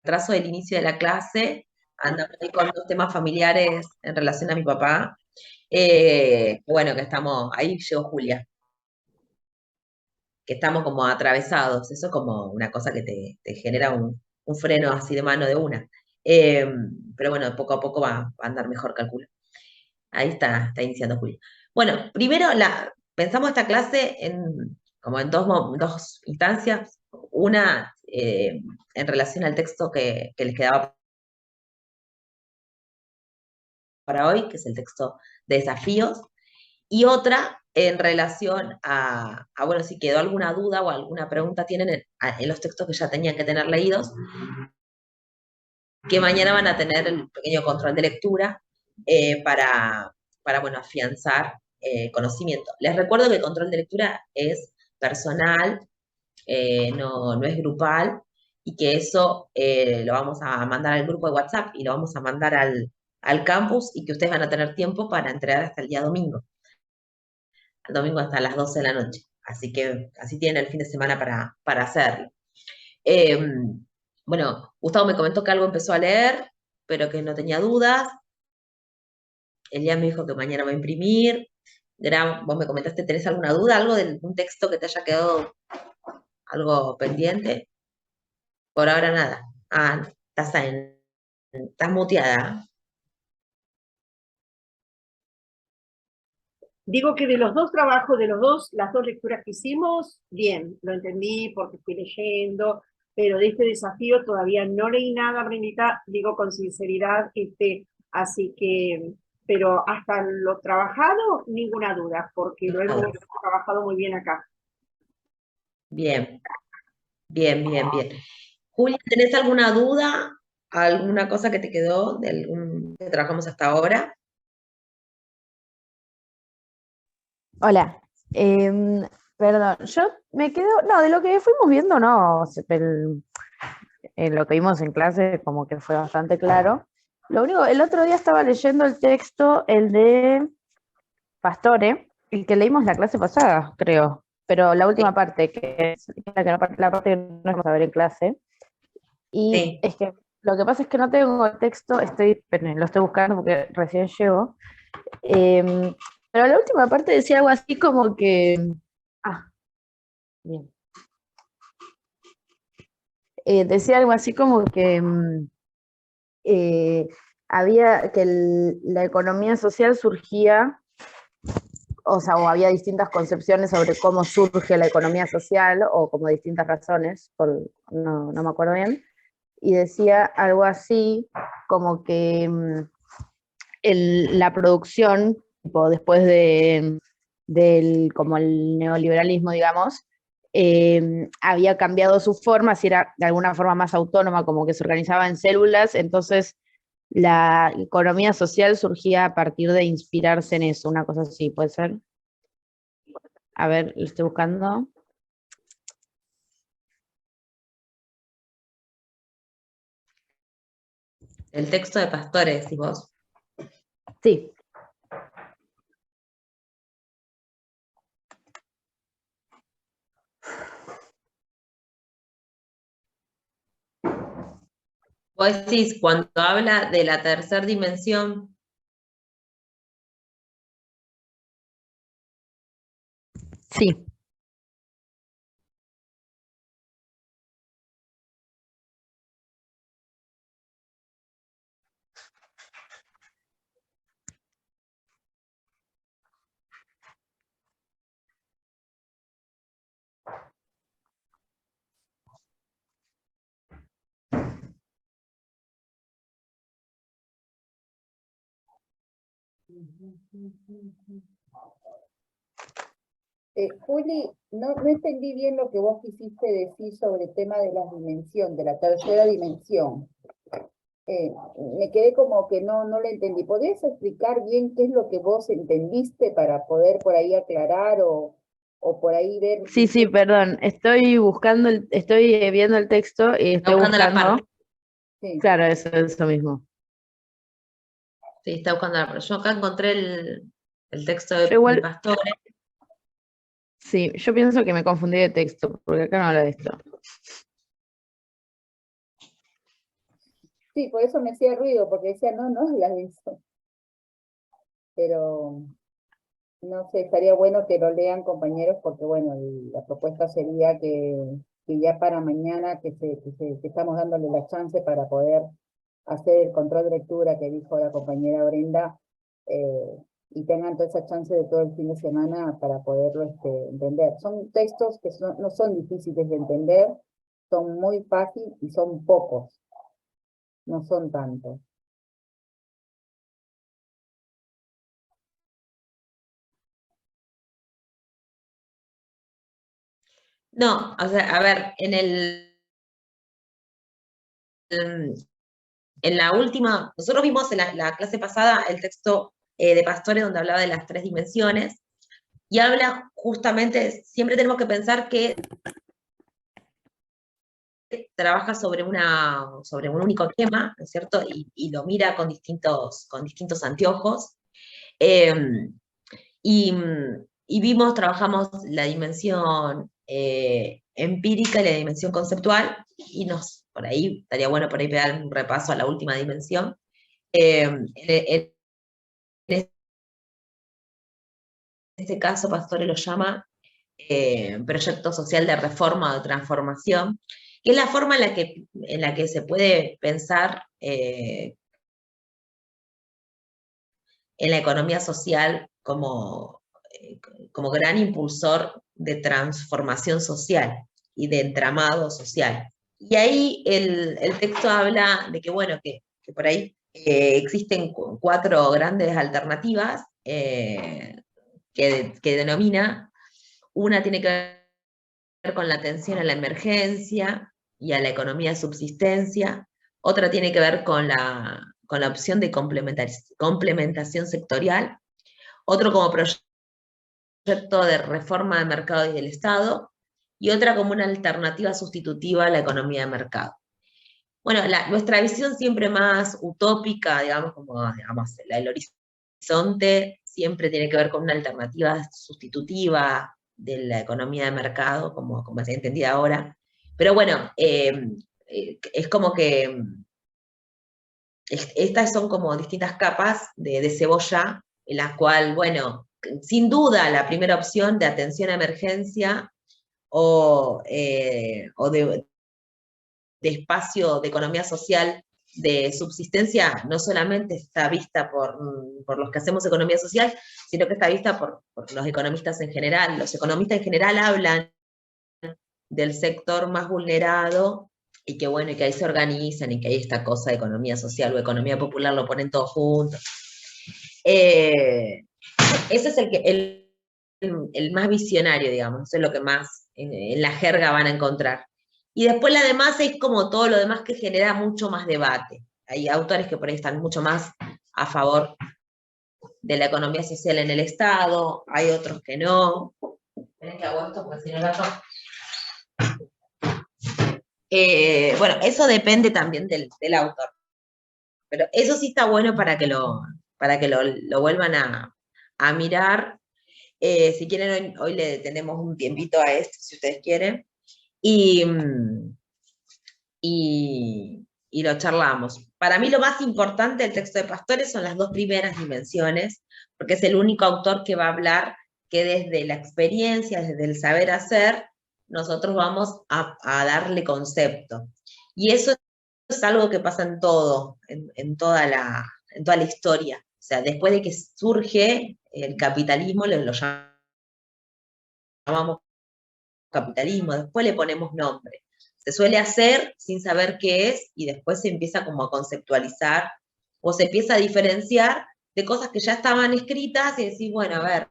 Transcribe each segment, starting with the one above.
retraso del inicio de la clase, andamos ahí con dos temas familiares en relación a mi papá. Bueno, que estamos, ahí llegó Julia, que estamos como atravesados, eso es como una cosa que te genera un freno así de mano de una. Eh, pero bueno, poco a poco va a andar mejor, calculo. Ahí está iniciando Julia. Bueno, primero pensamos esta clase como en dos instancias. Una en relación al texto que les quedaba para hoy, que es el texto de desafíos, y otra en relación bueno, si quedó alguna duda o alguna pregunta tienen en los textos que ya tenían que tener leídos, que mañana van a tener el pequeño control de lectura para bueno, afianzar conocimiento. Les recuerdo que el control de lectura es personal, no es grupal, y que eso lo vamos a mandar al grupo de WhatsApp y lo vamos a mandar al campus, y que ustedes van a tener tiempo para entregar hasta el día domingo. El domingo hasta las 12 de la noche. Así que así tienen el fin de semana para hacerlo. Eh, bueno, Gustavo me comentó que algo empezó a leer, pero que no tenía dudas. Elías me dijo que mañana va a imprimir. Vos me comentaste, ¿tenés alguna duda? ¿Algo de un texto que te haya quedado algo pendiente? Por ahora nada. Ah, estás muteada. Digo que de los dos trabajos, las dos lecturas que hicimos, bien, lo entendí porque fui leyendo, pero de este desafío todavía no leí nada, Brendita, digo con sinceridad, así que, pero hasta lo trabajado, ninguna duda, porque lo hemos trabajado muy bien acá. Bien, bien, bien, bien. Julia, ¿tenés alguna duda? ¿Alguna cosa que te quedó de algún que trabajamos hasta ahora? Hola. Perdón, yo me quedo, no, de lo que fuimos viendo, no, en lo que vimos en clase como que fue bastante claro. Lo único, el otro día estaba leyendo el texto, el de Pastore, el que leímos la clase pasada, creo, pero la última parte, que es la parte que no vamos a ver en clase, y Sí. es que lo que pasa es que no tengo el texto, lo estoy buscando porque recién llego, pero la última parte decía algo así como que, bien, decía algo así como que había que la economía social surgía, o había distintas concepciones sobre cómo surge la economía social, o como distintas razones, no me acuerdo bien, y decía algo así como que la producción, tipo, después como el neoliberalismo, digamos, había cambiado su forma, si era de alguna forma más autónoma, como que se organizaba en células, entonces la economía social surgía a partir de inspirarse en eso, una cosa así, ¿puede ser? A ver, lo estoy buscando. El texto de Pastore, decís vos. Sí. Vos decís, cuando habla de la tercera dimensión. Sí. Juli, no entendí bien lo que vos quisiste decir sobre el tema de la dimensión, de la tercera dimensión. Me quedé como que no lo entendí. ¿Podrías explicar bien qué es lo que vos entendiste para poder por ahí aclarar o por ahí ver? Sí, perdón, estoy viendo el texto y Está estoy buscando la buscando. parte. Sí. Claro, eso mismo. Sí, está buscando la parte. Yo acá encontré el texto de Igual, Pastore. sí, yo pienso que me confundí de texto, porque acá no habla de esto. Sí, por eso me hacía ruido, porque decía, no, no habla de eso. Pero no sé, estaría bueno que lo lean, compañeros, porque bueno, la propuesta sería que ya para mañana, que estamos dándole la chance para poder hacer el control de lectura que dijo la compañera Brenda, y tengan toda esa chance de todo el fin de semana para poderlo entender. Son textos que no son difíciles de entender, son muy fáciles y son pocos, no son tantos. No, o sea, a ver, en la última, nosotros vimos en la clase pasada el texto de Pastore donde hablaba de las 3 dimensiones, y habla justamente, siempre tenemos que pensar que trabaja sobre un único tema, ¿no es cierto? Y lo mira con distintos anteojos. Eh, y trabajamos la dimensión empírica y la dimensión conceptual, y por ahí, estaría bueno por ahí pegar un repaso a la última dimensión. En este caso, Pastore lo llama proyecto social de reforma o de transformación, que es la forma en la que se puede pensar en la economía social como gran impulsor de transformación social y de entramado social. Y ahí el texto habla de que, bueno, que por ahí existen 4 grandes alternativas que denomina. Una tiene que ver con la atención a la emergencia y a la economía de subsistencia. Otra tiene que ver con la opción de complementación sectorial. Otro como proyecto de reforma del mercado y del Estado. Y otra como una alternativa sustitutiva a la economía de mercado. Bueno, nuestra visión siempre más utópica, digamos, el horizonte siempre tiene que ver con una alternativa sustitutiva de la economía de mercado, como se entiende ahora. Pero bueno, es como que estas son como distintas capas de cebolla, en las cual, bueno, sin duda la primera opción de atención a emergencia o de espacio de economía social de subsistencia no solamente está vista por los que hacemos economía social, sino que está vista por los economistas en general. Los economistas en general hablan del sector más vulnerado y que bueno, y que ahí se organizan y que hay esta cosa de economía social o economía popular, lo ponen todos juntos. Ese es el más visionario, digamos, eso es lo que más en la jerga van a encontrar. Y después la demás es como todo lo demás que genera mucho más debate. Hay autores que por ahí están mucho más a favor de la economía social en el Estado, hay otros que no. Tenés que hago esto porque si no el gato. Bueno, eso depende también del autor. Pero eso sí está bueno para que lo vuelvan a mirar. Si quieren, hoy le tenemos un tiempito a esto, si ustedes quieren. Y lo charlamos. Para mí lo más importante del texto de Pastore son las 2 primeras dimensiones, porque es el único autor que va a hablar que desde la experiencia, desde el saber hacer, nosotros vamos a darle concepto. Y eso es algo que pasa en todo, en toda la historia. O sea, después de que surge el capitalismo, lo llamamos capitalismo, después le ponemos nombre. Se suele hacer sin saber qué es y después se empieza como a conceptualizar o se empieza a diferenciar de cosas que ya estaban escritas y decir, bueno, a ver,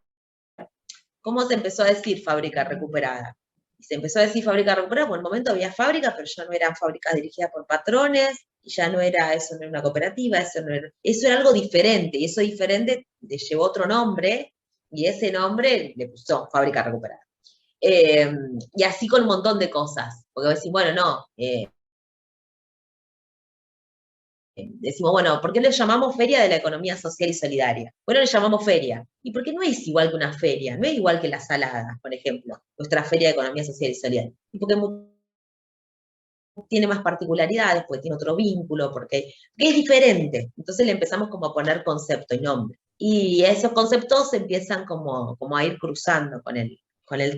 ¿cómo se empezó a decir fábrica recuperada? Y se empezó a decir fábrica recuperada, por el momento había fábricas, pero ya no eran fábricas dirigidas por patrones, y ya no era, eso no era una cooperativa, eso era algo diferente, y eso diferente le llevó otro nombre, y ese nombre le puso fábrica recuperada. Y así con un montón de cosas, porque decís, bueno, no, decimos, bueno, ¿por qué le llamamos Feria de la Economía Social y Solidaria? Bueno, le llamamos feria. ¿Y por qué no es igual que una feria? No es igual que las saladas, por ejemplo, nuestra Feria de Economía Social y Solidaria. Y porque tiene más particularidades, porque tiene otro vínculo, porque es diferente. Entonces le empezamos como a poner concepto y nombre. Y esos conceptos se empiezan como a ir cruzando con el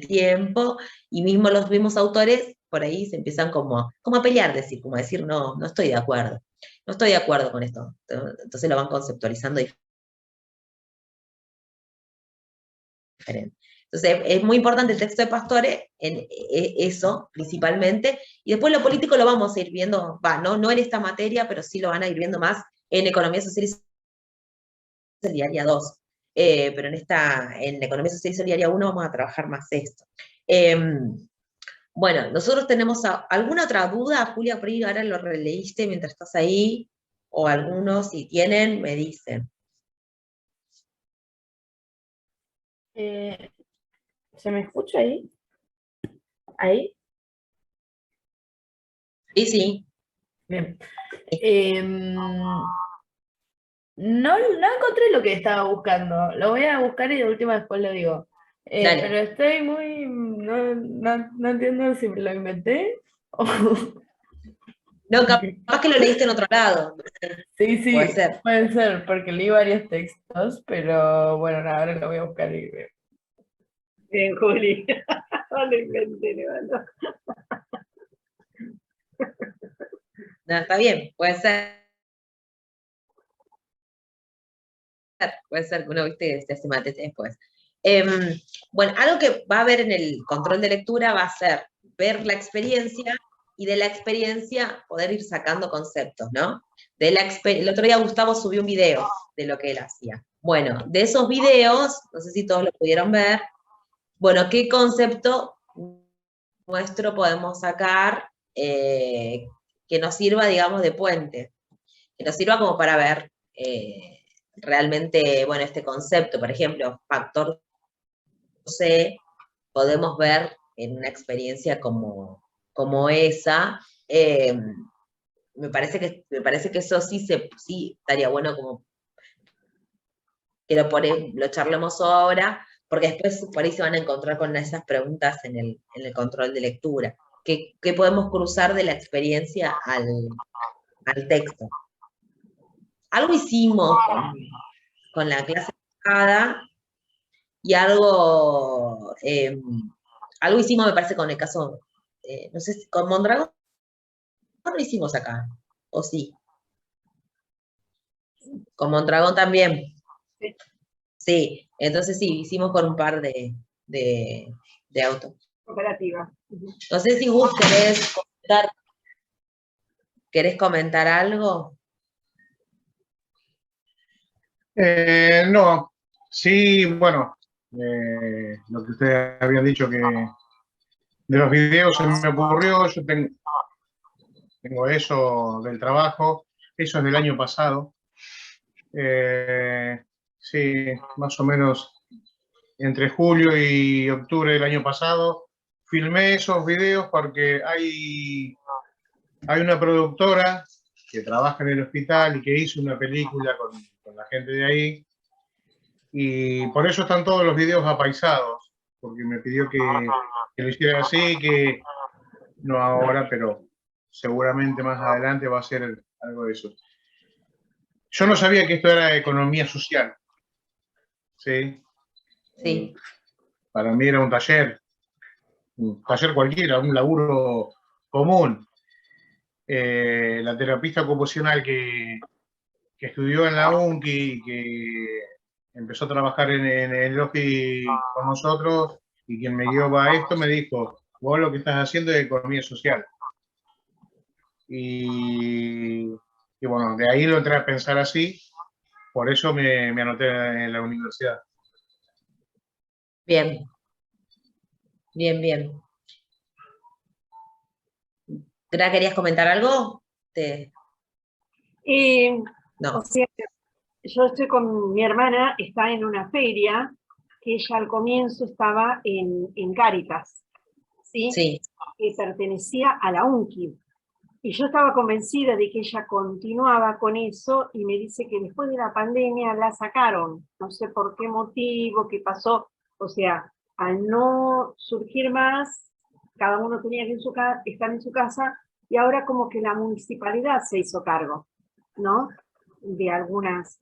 tiempo, y mismo los mismos autores por ahí se empiezan como a pelear, como a decir, no, no estoy de acuerdo. No estoy de acuerdo con esto. Entonces lo van conceptualizando diferente. Entonces, es muy importante el texto de Pastore en eso, principalmente, y después lo político lo vamos a ir viendo, no en esta materia, pero sí lo van a ir viendo más en Economía Social y Solidaria 2. Pero en Economía Social y Solidaria 1 vamos a trabajar más esto. Bueno, nosotros tenemos alguna otra duda, Julia, por ahí ahora lo releíste mientras estás ahí, o algunos, si tienen, me dicen. ¿Se me escucha ahí? ¿Ahí? Sí, sí. Bien. No encontré lo que estaba buscando. Lo voy a buscar y de última después lo digo. Dale. Pero estoy muy... No entiendo si me lo inventé o... No, capaz que lo leíste en otro lado. Sí, Puede ser. puede ser, porque leí varios textos, pero bueno, ahora lo voy a buscar y veo. Bien, Juli. No lo inventé, no. No, está bien, puede ser que uno, viste, se hace mate después. Bueno, algo que va a haber en el control de lectura va a ser ver la experiencia, y de la experiencia poder ir sacando conceptos, ¿no? El otro día Gustavo subió un video de lo que él hacía. Bueno, de esos videos, no sé si todos lo pudieron ver, bueno, ¿qué concepto nuestro podemos sacar que nos sirva, digamos, de puente? Que nos sirva como para ver realmente, bueno, este concepto, por ejemplo, factor C, podemos ver en una experiencia como esa. Me parece que eso sí estaría bueno como que lo charlemos ahora, porque después por ahí se van a encontrar con esas preguntas en el control de lectura. ¿Qué podemos cruzar de la experiencia al texto? Algo hicimos con la clase pasada, y algo hicimos, me parece, con el caso, no sé si con Mondragón no lo hicimos acá, o sí. Con Mondragón también. Sí. Sí, entonces sí, hicimos con un par de autos. Cooperativa. No sé si vos querés comentar algo. No, sí, bueno, lo que ustedes habían dicho que de los videos se me ocurrió, yo tengo eso del trabajo, eso es del año pasado. Sí, más o menos entre julio y octubre del año pasado, filmé esos videos porque hay una productora que trabaja en el hospital y que hizo una película con la gente de ahí, y por eso están todos los videos apaisados, porque me pidió que lo hiciera así, que no ahora, pero seguramente más adelante va a ser algo de eso. Yo no sabía que esto era economía social, ¿sí? Sí. Para mí era un taller cualquiera, un laburo común. La terapista ocupacional que estudió en la UNCI, que empezó a trabajar en el OFI con nosotros, y quien me guió a esto me dijo, vos lo que estás haciendo es economía social. Y bueno, de ahí lo entré a pensar así, por eso me anoté en la universidad. Bien. Bien. ¿Querías comentar algo? No. O sea, yo estoy con mi hermana, está en una feria, que ella al comienzo estaba en Cáritas, ¿sí? Sí. Que pertenecía a la UNCI. Y yo estaba convencida de que ella continuaba con eso, y me dice que después de la pandemia la sacaron. No sé por qué motivo, qué pasó. O sea, al no surgir más, cada uno tenía que estar en su casa, y ahora como que la municipalidad se hizo cargo, ¿no? De algunas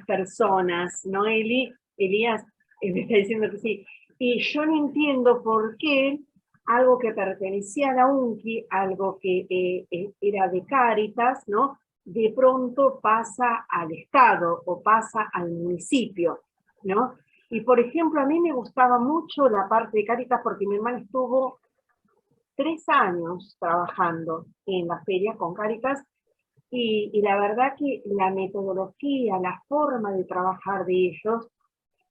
personas, ¿no, Elías? Me está diciendo que sí. Y yo no entiendo por qué algo que pertenecía a la UNCI, algo que era de Cáritas, ¿no? De pronto pasa al Estado o pasa al municipio, ¿no? Y por ejemplo, a mí me gustaba mucho la parte de Cáritas porque mi hermana estuvo 3 años trabajando en la feria con Cáritas y la verdad que la metodología, la forma de trabajar de ellos,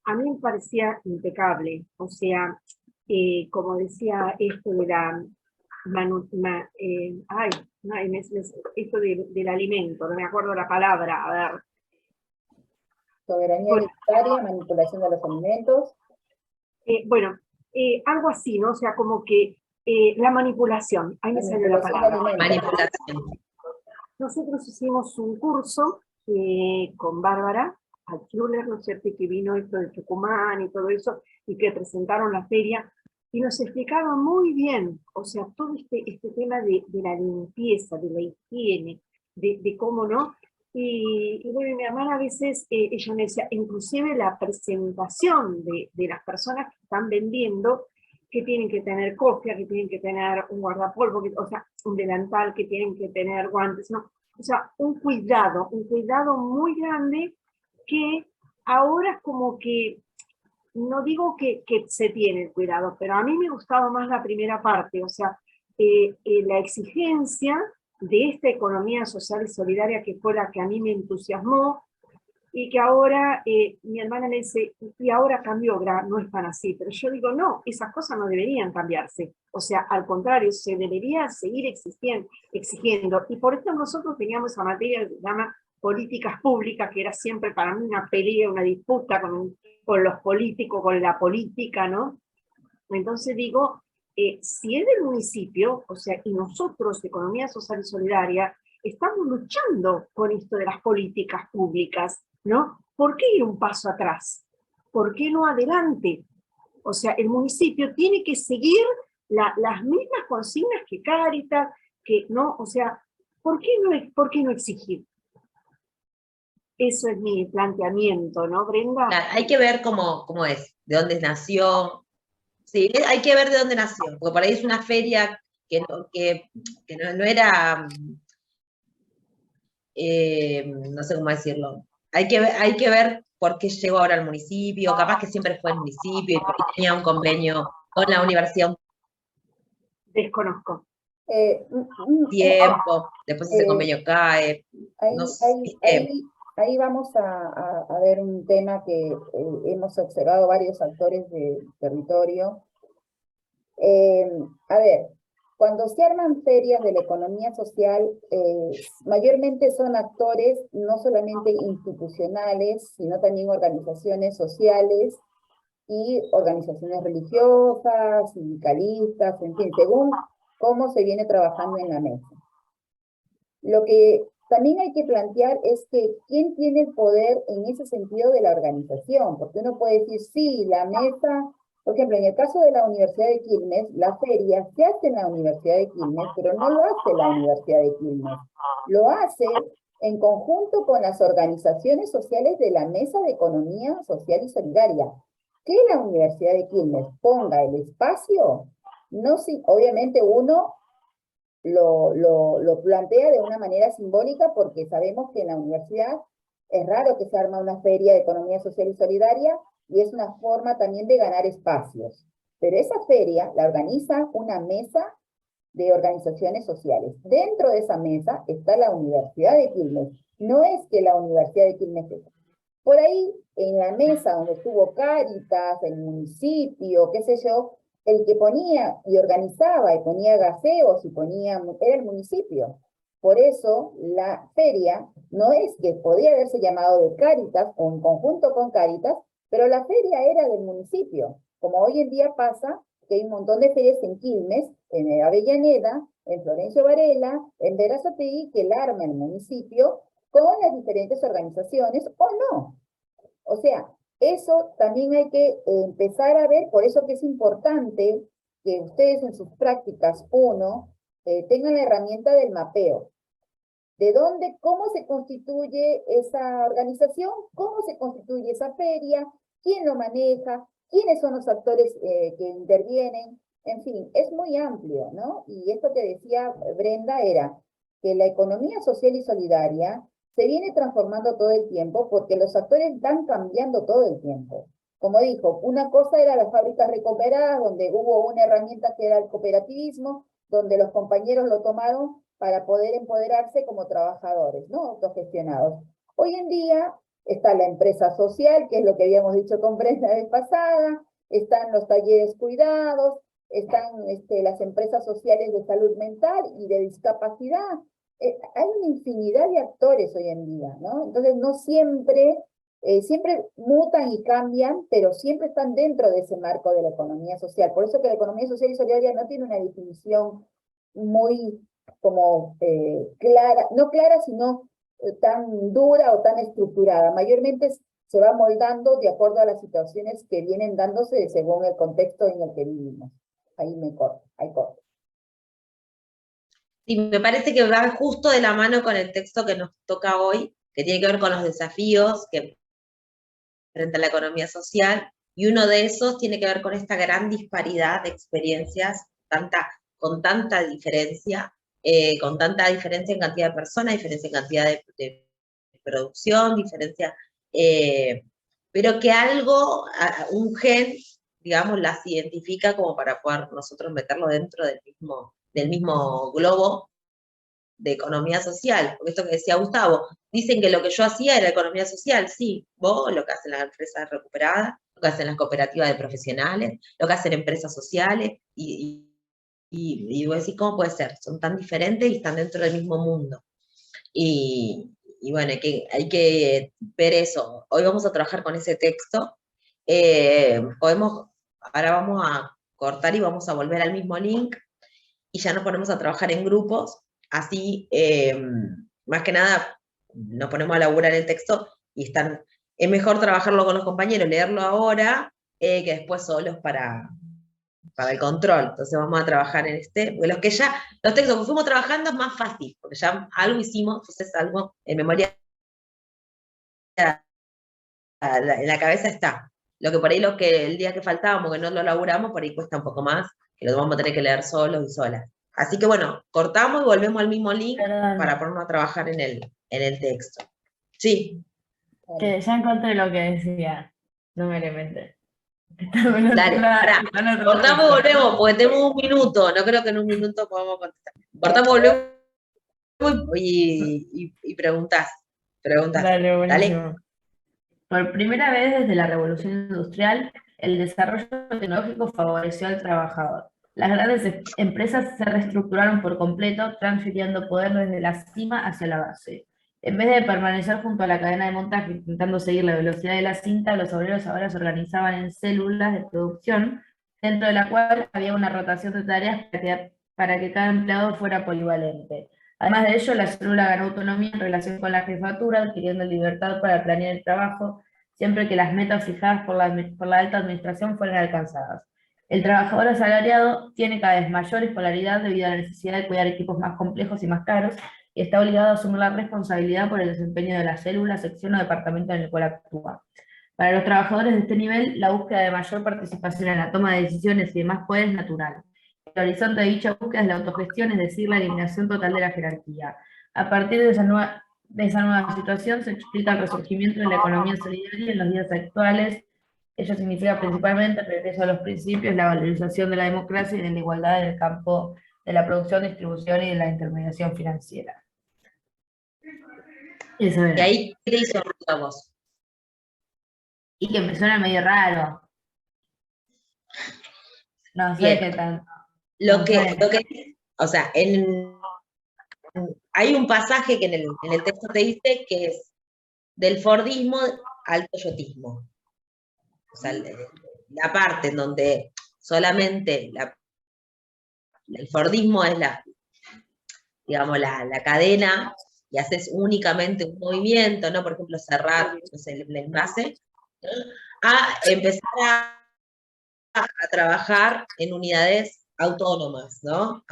a mí me parecía impecable. O sea, como decía esto de la esto del alimento, no me acuerdo la palabra, a ver. Soberanía alimentaria, manipulación de los alimentos. Algo así, ¿no? O sea, como que la manipulación, ahí me salió la palabra. Manipulación. Nosotros hicimos un curso con Bárbara Altschuler, ¿no es cierto?, que vino esto de Tucumán y todo eso, y que presentaron la feria, y nos explicaba muy bien, o sea, todo este tema de la limpieza, de la higiene, de cómo no. Y bueno, mi hermana a veces, ella me decía, inclusive la presentación de las personas que están vendiendo, que tienen que tener copia, que tienen que tener un guardapolvo, o sea, un delantal, que tienen que tener guantes, ¿no? O sea, un cuidado muy grande que ahora como que, no digo que se tiene el cuidado, pero a mí me gustaba más la primera parte, o sea, la exigencia de esta economía social y solidaria que fue la que a mí me entusiasmó, y que ahora mi hermana me dice, y ahora cambió, no es tan así, pero yo digo, no, esas cosas no deberían cambiarse, o sea, al contrario, se debería seguir exigiendo, y por eso nosotros teníamos esa materia que se llama políticas públicas, que era siempre para mí una pelea, una disputa con los políticos, con la política, ¿no? Entonces digo, si es del municipio, o sea, y nosotros, Economía Social y Solidaria, estamos luchando con esto de las políticas públicas, ¿no? ¿Por qué ir un paso atrás? ¿Por qué no adelante? O sea, el municipio tiene que seguir las mismas consignas que Cáritas, que no, o sea, ¿por qué no exigir? Eso es mi planteamiento, ¿no, Brenda? Claro, hay que ver cómo es, de dónde nació. Sí, hay que ver de dónde nació, porque por ahí es una feria que no era, no sé cómo decirlo. Hay que ver por qué llegó ahora al municipio, capaz que siempre fue el municipio y por ahí tenía un convenio con la universidad Desconozco. un tiempo, después ese convenio cae. No sé. Ahí vamos a ver un tema que hemos observado varios actores del territorio. A ver, cuando se arman ferias de la economía social, mayormente son actores no solamente institucionales, sino también organizaciones sociales y organizaciones religiosas, sindicalistas, en fin, según cómo se viene trabajando en la mesa. Lo que también hay que plantear es que quién tiene el poder en ese sentido de la organización, porque uno puede decir, sí, la mesa, por ejemplo, en el caso de la Universidad de Quilmes, la feria se hace en la Universidad de Quilmes, pero no lo hace la Universidad de Quilmes, lo hace en conjunto con las organizaciones sociales de la Mesa de Economía Social y Solidaria. Que la Universidad de Quilmes ponga el espacio, no, si, obviamente uno lo plantea de una manera simbólica porque sabemos que en la universidad es raro que se arma una feria de economía social y solidaria y es una forma también de ganar espacios. Pero esa feria la organiza una mesa de organizaciones sociales. Dentro de esa mesa está la Universidad de Quilmes. No es que la Universidad de Quilmes esté. Por ahí, en la mesa donde estuvo Cáritas, el municipio, qué sé yo, el que ponía y organizaba y ponía gaseos y era el municipio. Por eso la feria no es que podía haberse llamado de Cáritas o en conjunto con Cáritas, pero la feria era del municipio. Como hoy en día pasa que hay un montón de ferias en Quilmes, en Avellaneda, en Florencio Varela, en Berazategui, que la arma el municipio con las diferentes organizaciones o no. O sea, eso también hay que empezar a ver, por eso que es importante que ustedes en sus prácticas, uno, tengan la herramienta del mapeo. ¿De dónde, cómo se constituye esa organización? ¿Cómo se constituye esa feria? ¿Quién lo maneja? ¿Quiénes son los actores que intervienen? En fin, es muy amplio, ¿no? Y esto que decía Brenda era que la economía social y solidaria se viene transformando todo el tiempo porque los actores van cambiando todo el tiempo. Como dijo, una cosa era las fábricas recuperadas, donde hubo una herramienta que era el cooperativismo, donde los compañeros lo tomaron para poder empoderarse como trabajadores, ¿no? Autogestionados. Hoy en día está la empresa social, que es lo que habíamos dicho con Brenda la vez pasada, están los talleres cuidados, están las empresas sociales de salud mental y de discapacidad. Hay una infinidad de actores hoy en día, ¿no? Entonces no siempre, siempre mutan y cambian, pero siempre están dentro de ese marco de la economía social. Por eso que la economía social y solidaria no tiene una definición muy como clara, no clara, sino tan dura o tan estructurada. Mayormente se va moldando de acuerdo a las situaciones que vienen dándose según el contexto en el que vivimos. Ahí me corto, ahí corto. Y me parece que va justo de la mano con el texto que nos toca hoy, que tiene que ver con los desafíos que frente a la economía social, y uno de esos tiene que ver con esta gran disparidad de experiencias, con tanta diferencia en cantidad de personas, diferencia en cantidad de producción, diferencia, pero que un gen, digamos, las identifica como para poder nosotros meterlo dentro del mismo globo de economía social, porque esto que decía Gustavo, dicen que lo que yo hacía era economía social, sí, vos, lo que hacen las empresas recuperadas, lo que hacen las cooperativas de profesionales, lo que hacen empresas sociales, y vos decís, ¿cómo puede ser? Son tan diferentes y están dentro del mismo mundo. Y bueno, hay que ver eso. Hoy vamos a trabajar con ese texto. Ahora vamos a cortar y vamos a volver al mismo link y ya nos ponemos a trabajar en grupos. Así, más que nada, nos ponemos a laburar el texto y es mejor trabajarlo con los compañeros, leerlo ahora, que después solos para el control. Entonces vamos a trabajar en porque los textos que fuimos trabajando es más fácil, porque ya algo hicimos, entonces algo en memoria, en la cabeza está. Lo que por ahí el día que faltábamos, que no lo laburamos, por ahí cuesta un poco más, que lo vamos a tener que leer solos y solas. Así que bueno, cortamos y volvemos al mismo link para ponernos a trabajar en el texto. Sí. Que ya encontré lo que decía, no me lo inventé. Dale, pará. Cortamos y volvemos, porque tenemos un minuto. No creo que en un minuto podamos contestar. Cortamos, volvemos y preguntás. Dale, buenísimo. Dale. Por primera vez desde la Revolución Industrial, el desarrollo tecnológico favoreció al trabajador. Las grandes empresas se reestructuraron por completo, transfiriendo poder desde la cima hacia la base. En vez de permanecer junto a la cadena de montaje intentando seguir la velocidad de la cinta, los obreros ahora se organizaban en células de producción, dentro de la cual había una rotación de tareas para que cada empleado fuera polivalente. Además de ello, la célula ganó autonomía en relación con la jefatura, adquiriendo libertad para planear el trabajo, siempre que las metas fijadas por la alta administración fueran alcanzadas. El trabajador asalariado tiene cada vez mayor escolaridad debido a la necesidad de cuidar equipos más complejos y más caros, y está obligado a asumir la responsabilidad por el desempeño de la célula, sección o departamento en el cual actúa. Para los trabajadores de este nivel, la búsqueda de mayor participación en la toma de decisiones y de más poder es natural. El horizonte de dicha búsqueda es la autogestión, es decir, la eliminación total de la jerarquía. A partir de esa nueva situación se explica el resurgimiento de la economía solidaria en los días actuales. Ello significa principalmente el regreso a los principios, la valorización de la democracia y de la igualdad en el campo de la producción, distribución y de la intermediación financiera. Eso era. ¿Y ahí qué te hizo ruido a vos? Y que me suena medio raro. No sé Bien. qué tanto. O sea, hay un pasaje que en el texto te dice que es del Fordismo al toyotismo. O sea, la parte en donde solamente el Fordismo es digamos, la cadena, y haces únicamente un movimiento, ¿no? Por ejemplo, cerrar, no sé, el envase, ¿no? A empezar a trabajar en unidades autónomas, ¿no?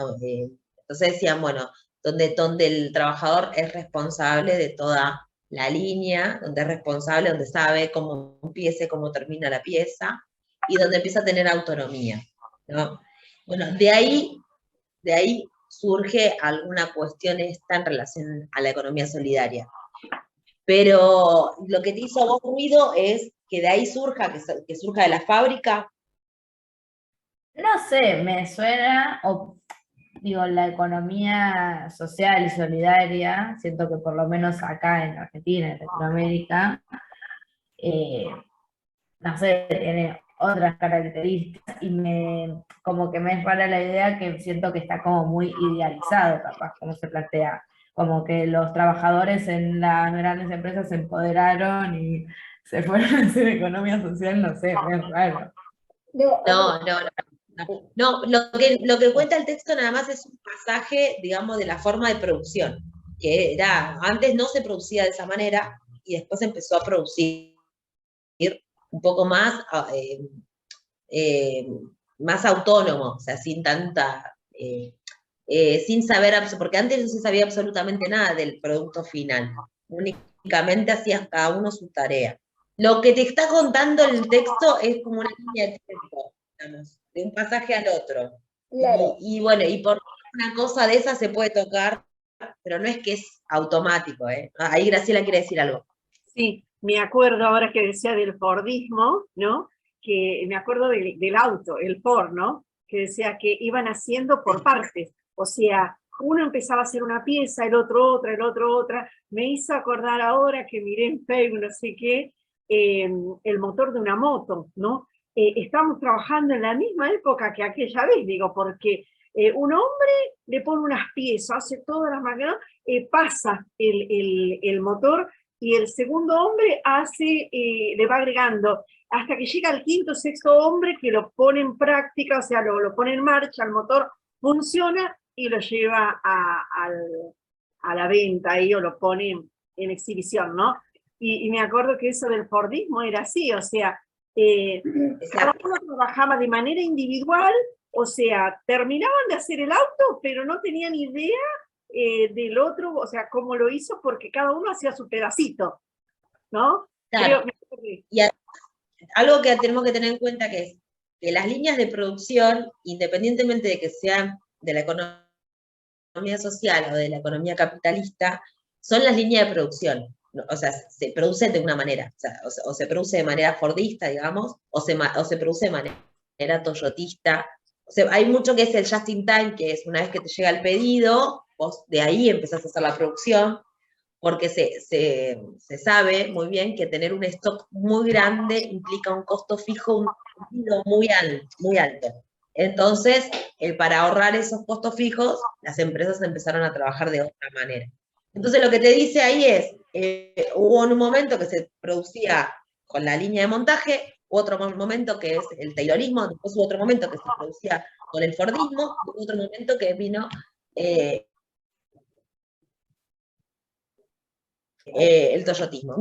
Entonces decían, bueno, donde el trabajador es responsable de toda la línea, donde es responsable, donde sabe cómo empieza y cómo termina la pieza, y donde empieza a tener autonomía, ¿no? Bueno, de ahí surge alguna cuestión esta en relación a la economía solidaria. Pero lo que te hizo a vos ruido es que de ahí surja, que surja de la fábrica. No sé, me suena, o digo, la economía social y solidaria, siento que por lo menos acá en Argentina, en Latinoamérica, no sé, tiene otras características y como que me es rara la idea que siento que está como muy idealizado, capaz, como se plantea, como que los trabajadores en las grandes empresas se empoderaron y se fueron a hacer economía social, no sé, me es raro. No, No, no, no. No, lo que cuenta el texto nada más es un pasaje, digamos, de la forma de producción, que era, antes no se producía de esa manera y después empezó a producir un poco más, eh, más autónomo, o sea, sin tanta, sin saber, porque antes no se sabía absolutamente nada del producto final, únicamente hacías cada uno su tarea. Lo que te está contando el texto es como una línea de tiempo, digamos, de un pasaje al otro. claro. Y bueno, y por una cosa de esa se puede tocar, pero no es que es automático, ¿eh? Ahí Graciela quiere decir algo. Sí, me acuerdo ahora que decía del Fordismo, ¿no? Que me acuerdo del auto, el Ford, ¿no? Que decía que iban haciendo por partes, o sea, uno empezaba a hacer una pieza, el otro otra, el otro otra. Me hizo acordar ahora que miré en Facebook, no sé qué, el motor de una moto, ¿no? Estamos trabajando en la misma época que aquella vez, digo, porque un hombre le pone unas piezas, hace todas las máquinas, pasa el motor y el segundo hombre hace, le va agregando, hasta que llega el quinto, sexto hombre que lo pone en práctica, o sea, lo pone en marcha, el motor funciona y lo lleva a la venta ahí o lo pone en exhibición, ¿no? Y me acuerdo que eso del Fordismo era así, o sea, cada uno trabajaba de manera individual, o sea, terminaban de hacer el auto, pero no tenían idea del otro, o sea, cómo lo hizo, porque cada uno hacía su pedacito, ¿no? Claro, Creo, y algo que tenemos que tener en cuenta que es que las líneas de producción, independientemente de que sean de la economía social o de la economía capitalista, son las líneas de producción. O sea, se producen de una manera, o se produce de manera fordista, digamos, o se produce de manera toyotista. O sea, hay mucho que es el just in time, que es una vez que te llega el pedido, vos de ahí empezás a hacer la producción, porque se sabe muy bien que tener un stock muy grande implica un costo fijo muy alto. Entonces, para ahorrar esos costos fijos, las empresas empezaron a trabajar de otra manera. Entonces, lo que te dice ahí es, hubo un momento que se producía con la línea de montaje, otro momento que es el taylorismo, después hubo otro momento que se producía con el fordismo, y otro momento que vino el toyotismo.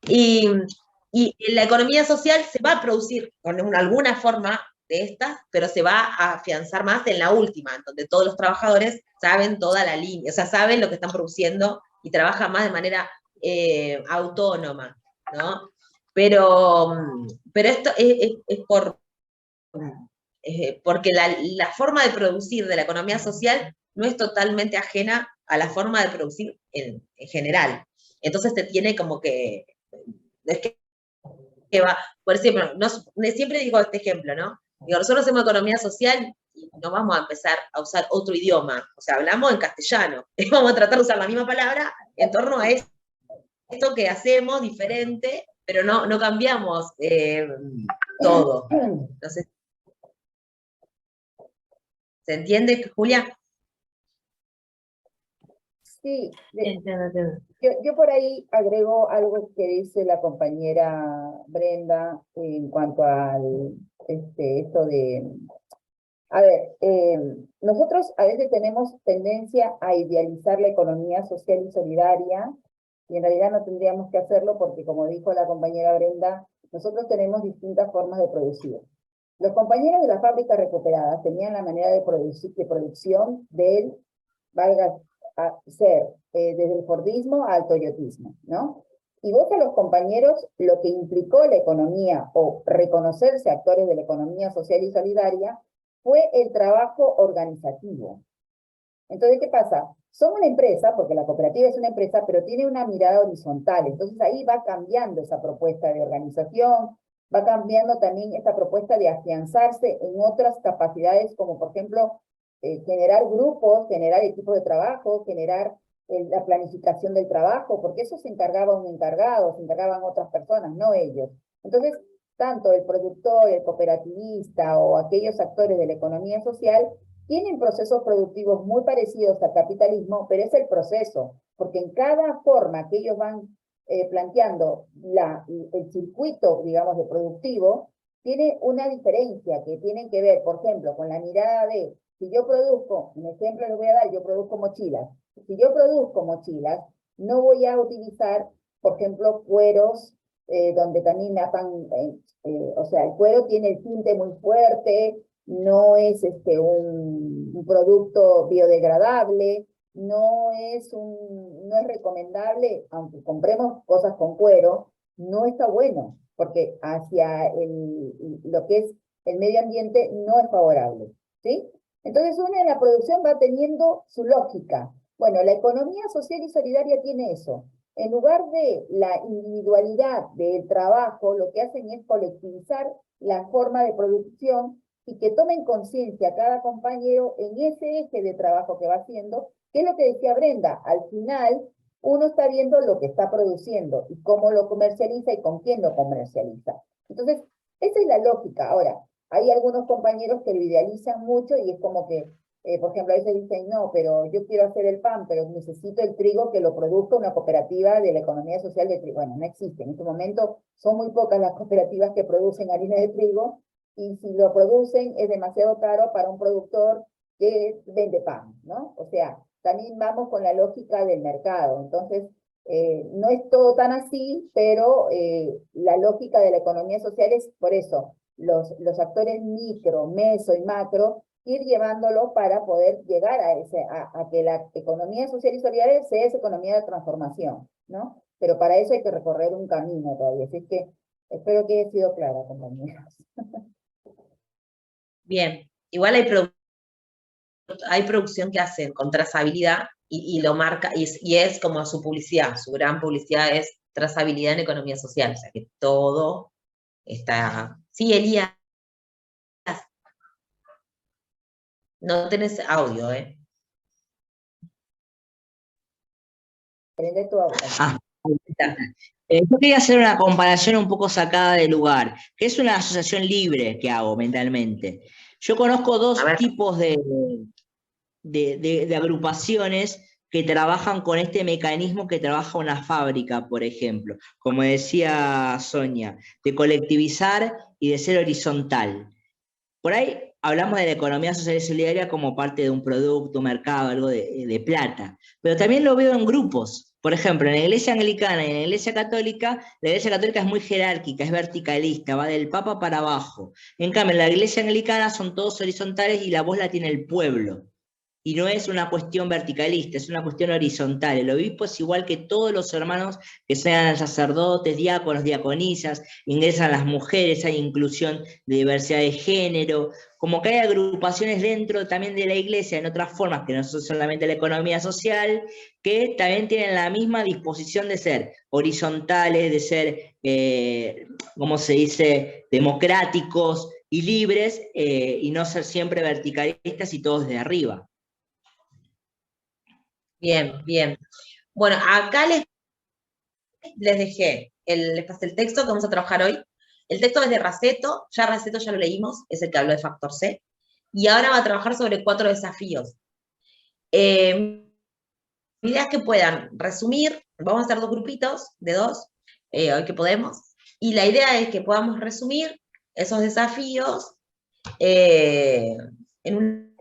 Y la economía social se va a producir con alguna forma de estas, pero se va a afianzar más en la última, en donde todos los trabajadores saben toda la línea, o sea, saben lo que están produciendo y trabajan más de manera autónoma, ¿no? Pero esto es porque la forma de producir de la economía social no es totalmente ajena a la forma de producir en general. Entonces te tiene como que, es que va, por ejemplo, siempre digo este ejemplo, ¿no? Digo, nosotros hacemos economía social y no vamos a empezar a usar otro idioma, o sea, hablamos en castellano, vamos a tratar de usar la misma palabra en torno a esto que hacemos diferente, pero no cambiamos todo. Entonces, ¿se entiende, Julia? Sí, Entiendo. yo por ahí agrego algo que dice la compañera Brenda en cuanto al esto de, a ver, nosotros a veces tenemos tendencia a idealizar la economía social y solidaria, y en realidad no tendríamos que hacerlo porque, como dijo la compañera Brenda, nosotros tenemos distintas formas de producir. Los compañeros de las fábricas recuperadas tenían la manera de producción del valga a ser desde el fordismo al toyotismo, ¿no? Y vos a los compañeros lo que implicó la economía o reconocerse actores de la economía social y solidaria fue el trabajo organizativo. Entonces, ¿qué pasa? Son una empresa, porque la cooperativa es una empresa, pero tiene una mirada horizontal. Entonces ahí va cambiando esa propuesta de organización, va cambiando también esta propuesta de afianzarse en otras capacidades, como por ejemplo, generar grupos, generar equipos de trabajo, generar la planificación del trabajo, porque eso se encargaba un encargado, se encargaban otras personas, no ellos. Entonces, tanto el productor, el cooperativista o aquellos actores de la economía social tienen procesos productivos muy parecidos al capitalismo, pero es el proceso, porque en cada forma que ellos van planteando el circuito, digamos, de productivo, tiene una diferencia que tienen que ver, por ejemplo, con la mirada de, si yo produzco, un ejemplo les voy a dar, yo produzco mochilas. Si yo produzco mochilas, no voy a utilizar, por ejemplo, cueros, donde también o sea, el cuero tiene el tinte muy fuerte, no es un producto biodegradable, no es recomendable, aunque compremos cosas con cuero, no está bueno, porque hacia lo que es el medio ambiente no es favorable, ¿sí? Entonces uno en la producción va teniendo su lógica. Bueno, la economía social y solidaria tiene eso. En lugar de la individualidad del trabajo, lo que hacen es colectivizar la forma de producción y que tomen conciencia cada compañero en ese eje de trabajo que va haciendo, que es lo que decía Brenda, al final uno está viendo lo que está produciendo y cómo lo comercializa y con quién lo comercializa. Entonces, esa es la lógica. Ahora, hay algunos compañeros que lo idealizan mucho y es como que, por ejemplo, a veces dicen, no, pero yo quiero hacer el pan, pero necesito el trigo que lo produzca una cooperativa de la economía social de trigo. Bueno, no existe. En este momento son muy pocas las cooperativas que producen harina de trigo, y si lo producen es demasiado caro para un productor que vende pan, ¿no? O sea, también vamos con la lógica del mercado. Entonces, no es todo tan así, pero la lógica de la economía social es por eso, los actores micro, meso y macro, ir llevándolo para poder llegar a que la economía social y solidaria sea esa economía de transformación, ¿no? Pero para eso hay que recorrer un camino todavía. Así que espero que haya sido clara, compañeros. Bien, igual hay producción que hacen con trazabilidad y lo marca, y es como su publicidad, su gran publicidad es trazabilidad en economía social, o sea que todo está... Sí, Elías, no tenés audio, ¿eh? Prende tu audio. Ah, ahí está. Yo quería hacer una comparación un poco sacada de lugar, que es una asociación libre que hago mentalmente. Yo conozco dos tipos de agrupaciones que trabajan con este mecanismo que trabaja una fábrica, por ejemplo, como decía Sonia, de colectivizar y de ser horizontal. Por ahí hablamos de la economía social y solidaria como parte de un producto, un mercado, algo de plata, pero también lo veo en grupos. Por ejemplo, en la iglesia anglicana y en la iglesia católica es muy jerárquica, es verticalista, va del papa para abajo. En cambio, en la iglesia anglicana son todos horizontales y la voz la tiene el pueblo. Y no es una cuestión verticalista, es una cuestión horizontal. El obispo es igual que todos los hermanos que sean sacerdotes, diáconos, diaconisas, ingresan las mujeres, hay inclusión de diversidad de género, como que hay agrupaciones dentro también de la iglesia en otras formas, que no son solamente la economía social, que también tienen la misma disposición de ser horizontales, de ser, ¿cómo se dice?, democráticos y libres, y no ser siempre verticalistas y todos de arriba. Bien, bien. Bueno, acá les dejé, les pasé el texto que vamos a trabajar hoy. El texto es de Raceto ya lo leímos, es el que habló de Factor C, y ahora va a trabajar sobre 4 desafíos. Mi idea es que puedan resumir, vamos a hacer 2 grupitos de 2, hoy que podemos, y la idea es que podamos resumir esos desafíos en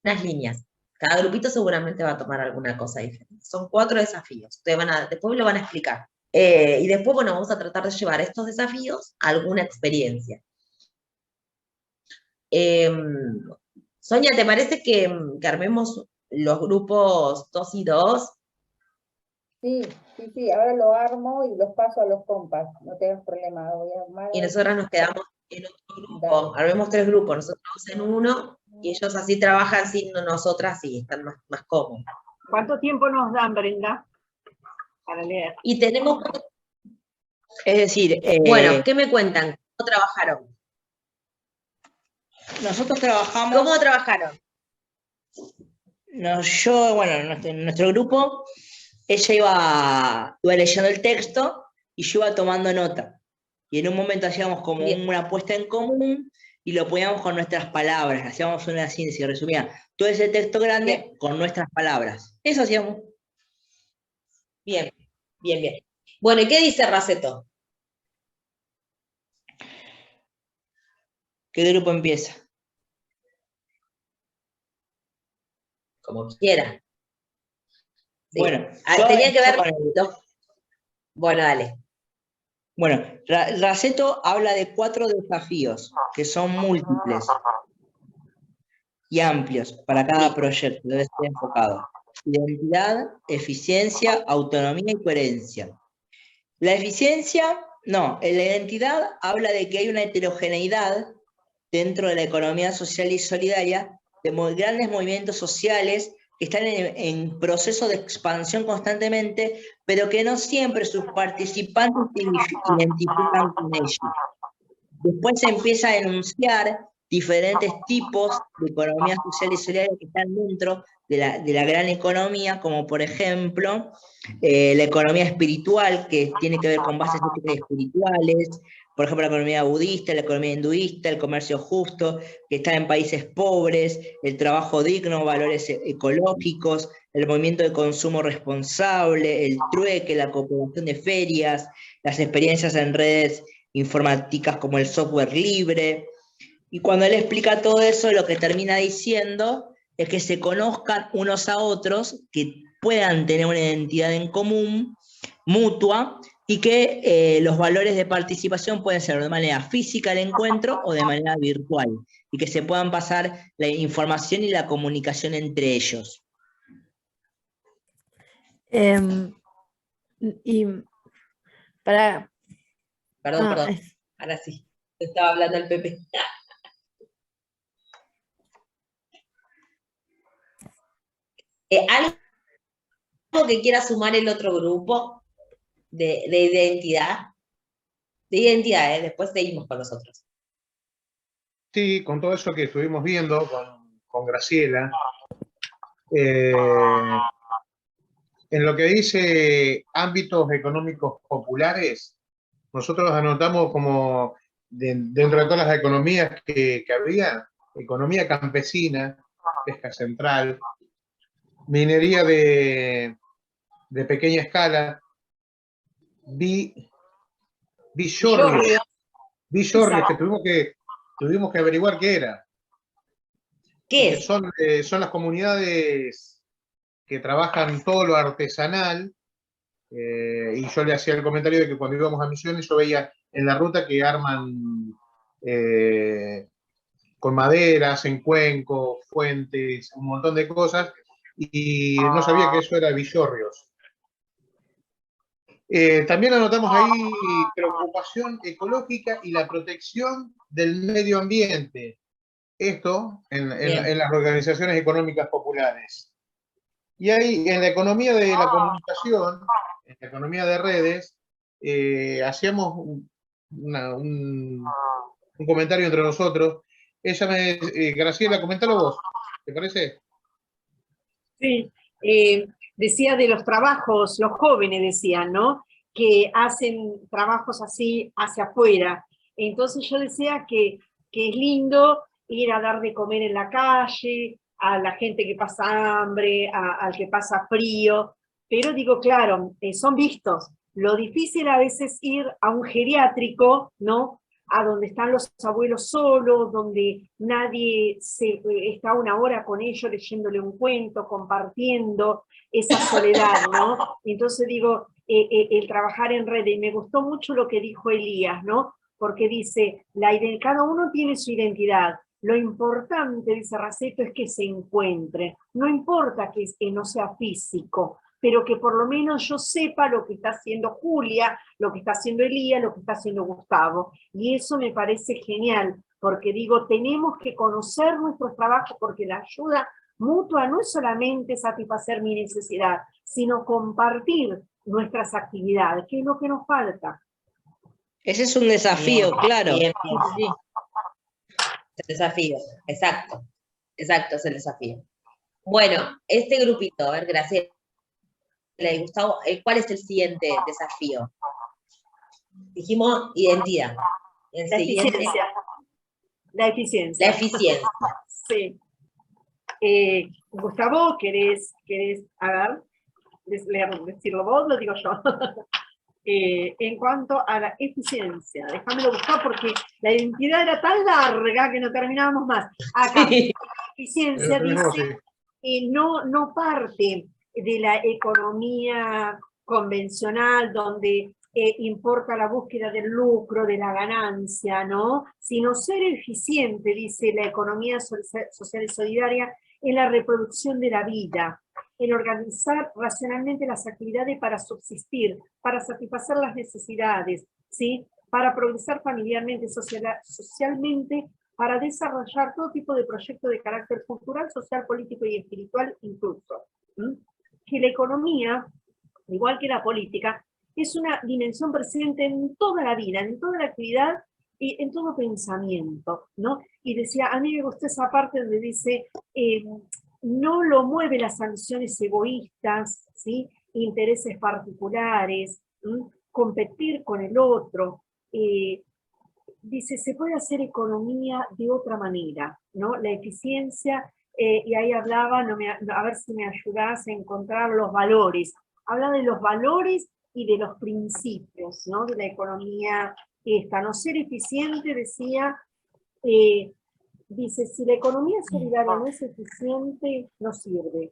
unas líneas. Cada grupito seguramente va a tomar alguna cosa diferente. Son 4 desafíos. Ustedes después lo van a explicar. Y después, bueno, vamos a tratar de llevar estos desafíos a alguna experiencia. Sonia, ¿te parece que armemos los grupos 2 y 2. Sí, ahora lo armo y los paso a los compas, no tengas problema, voy a armar. Y nosotras nos quedamos en otro grupo, Dale. armemos 3 grupos, nosotros en uno, y ellos así trabajan sin nosotras y están más cómodos. ¿Cuánto tiempo nos dan, Brenda, para leer? Y tenemos, Es decir, bueno, ¿qué me cuentan? ¿Cómo trabajaron? nosotros trabajamos, ¿Cómo trabajaron? en nuestro grupo, ella iba leyendo el texto y yo iba tomando nota. Y en un momento hacíamos como Bien. una puesta en común y lo poníamos con nuestras palabras, hacíamos una ciencia, resumía todo ese texto grande Bien. con nuestras palabras. Eso hacíamos. Bien. Bueno, ¿y qué dice Raceto? ¿Qué grupo empieza? Como quiera. Sí. Bueno, tenía que ver con el... Bueno, dale. Bueno, Raceto habla de 4 desafíos que son múltiples y amplios para cada proyecto, debe ser enfocado. Identidad, eficiencia, autonomía y coherencia. La identidad habla de que hay una heterogeneidad dentro de la economía social y solidaria de grandes movimientos sociales que están en proceso de expansión constantemente, pero que no siempre sus participantes se identifican con ellos. Después se empieza a enunciar diferentes tipos de economía social y solidaria que están dentro de la gran economía, como por ejemplo la economía espiritual, que tiene que ver con bases éticas y espirituales, por ejemplo, la economía budista, la economía hinduista, el comercio justo, que está en países pobres, el trabajo digno, valores ecológicos, el movimiento de consumo responsable, el trueque, la cooperación de ferias, las experiencias en redes informáticas como el software libre. Y cuando él explica todo eso, lo que termina diciendo es que se conozcan unos a otros, que puedan tener una identidad en común, mutua, y que los valores de participación pueden ser de manera física el encuentro o de manera virtual, y que se puedan pasar la información y la comunicación entre ellos. Y para... Perdón. Ahora sí. Estaba hablando el Pepe. ¿Algo que quiera sumar el otro grupo de identidad? De identidad, después seguimos con nosotros. Sí, con todo eso que estuvimos viendo con Graciela, en lo que dice ámbitos económicos populares, nosotros anotamos como dentro de todas las economías que había, economía campesina, pesca central, minería de pequeña escala, Villorrios, que tuvimos que averiguar qué era. ¿Qué es? Son las comunidades que trabajan todo lo artesanal, y yo le hacía el comentario de que cuando íbamos a Misiones yo veía en la ruta que arman con madera, hacen cuencos, fuentes, un montón de cosas, y no sabía que eso era Villorrios. También anotamos ahí preocupación ecológica y la protección del medio ambiente. Esto en las organizaciones económicas populares. Y ahí, en la economía de la comunicación, en la economía de redes, hacíamos un comentario entre nosotros. Graciela, comentalo vos, ¿te parece? Sí, decía de los trabajos, los jóvenes decían, ¿no? Que hacen trabajos así hacia afuera. Entonces yo decía que es lindo ir a dar de comer en la calle, a la gente que pasa hambre, al que pasa frío, pero digo, claro, son vistos. Lo difícil a veces ir a un geriátrico, ¿no? A donde están los abuelos solos, donde nadie está una hora con ellos leyéndole un cuento, compartiendo esa soledad, ¿no? Entonces digo, el trabajar en red, y me gustó mucho lo que dijo Elías, ¿no? Porque dice, cada uno tiene su identidad, Lo importante, dice Raceto, es que se encuentre. No importa que no sea físico, pero que por lo menos yo sepa lo que está haciendo Julia, lo que está haciendo Elías, lo que está haciendo Gustavo. Y eso me parece genial, porque digo, tenemos que conocer nuestros trabajos, porque la ayuda mutua no es solamente satisfacer mi necesidad, sino compartir nuestras actividades, que es lo que nos falta. Ese es un desafío, Bien, claro. bien, Sí, sí. es el desafío, exacto, es el desafío. Bueno, este grupito, a ver, Graciela y Gustavo, ¿cuál es el siguiente desafío? Dijimos identidad. El La siguiente, eficiencia. La eficiencia. la eficiencia. Sí. Gustavo, ¿querés, a ver, decirlo vos, lo digo yo? En cuanto a la eficiencia, déjamelo buscar porque la identidad era tan larga que no terminábamos más. Acá, Sí. la eficiencia dice, no parte de la economía convencional donde importa la búsqueda del lucro, de la ganancia, ¿no? Sino ser eficiente, dice la economía social y solidaria, en la reproducción de la vida, en organizar racionalmente las actividades para subsistir, para satisfacer las necesidades, ¿sí? Para progresar familiarmente, socialmente, para desarrollar todo tipo de proyectos de carácter cultural, social, político y espiritual incluso. ¿Mm? Que la economía, igual que la política, es una dimensión presente en toda la vida, en toda la actividad y en todo pensamiento, ¿no? Y decía, a mí me gustó esa parte donde dice, no lo mueve las sanciones egoístas, ¿sí? Intereses particulares, competir con el otro. Dice, se puede hacer economía de otra manera, ¿no? La eficiencia, y ahí hablaba, a ver si me ayudás a encontrar los valores. Habla de los valores y de los principios, ¿no? De la economía esta. No ser eficiente, decía, dice, si la economía solidaria no es eficiente, no sirve.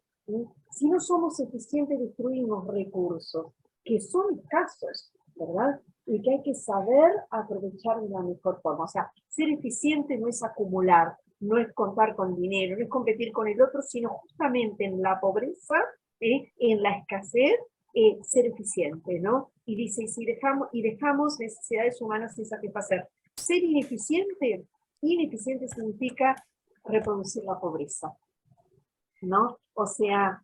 Si no somos eficientes, destruimos recursos, que son escasos, ¿verdad? Y que hay que saber aprovechar de la mejor forma. O sea, ser eficiente no es acumular, no es contar con dinero, no es competir con el otro, sino justamente en la pobreza, en la escasez, ser eficiente, ¿no? Y dice, y dejamos necesidades humanas sin satisfacer. Ser ineficiente significa reproducir la pobreza, ¿no? O sea,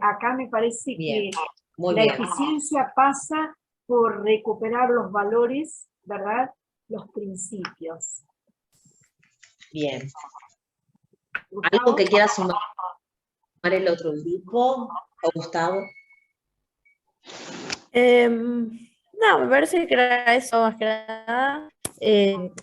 acá me parece Bien, que muy la bien. eficiencia pasa por recuperar los valores, ¿verdad? Los principios. Bien. ¿Gustavo? ¿Algo que quiera sumar el otro grupo? ¿O Gustavo? No, me parece que era eso más que nada.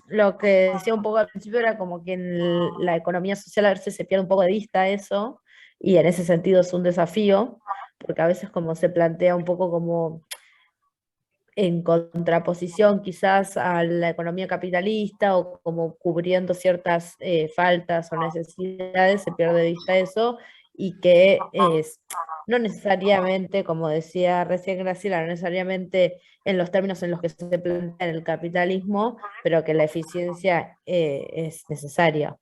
Lo que decía un poco al principio era como que en la economía social a veces se pierde un poco de vista eso, y en ese sentido es un desafío, porque a veces como se plantea un poco como en contraposición quizás a la economía capitalista o como cubriendo ciertas faltas o necesidades, se pierde de vista eso, y que no necesariamente, como decía recién Graciela, no necesariamente en los términos en los que se plantea en el capitalismo, pero que la eficiencia es necesaria.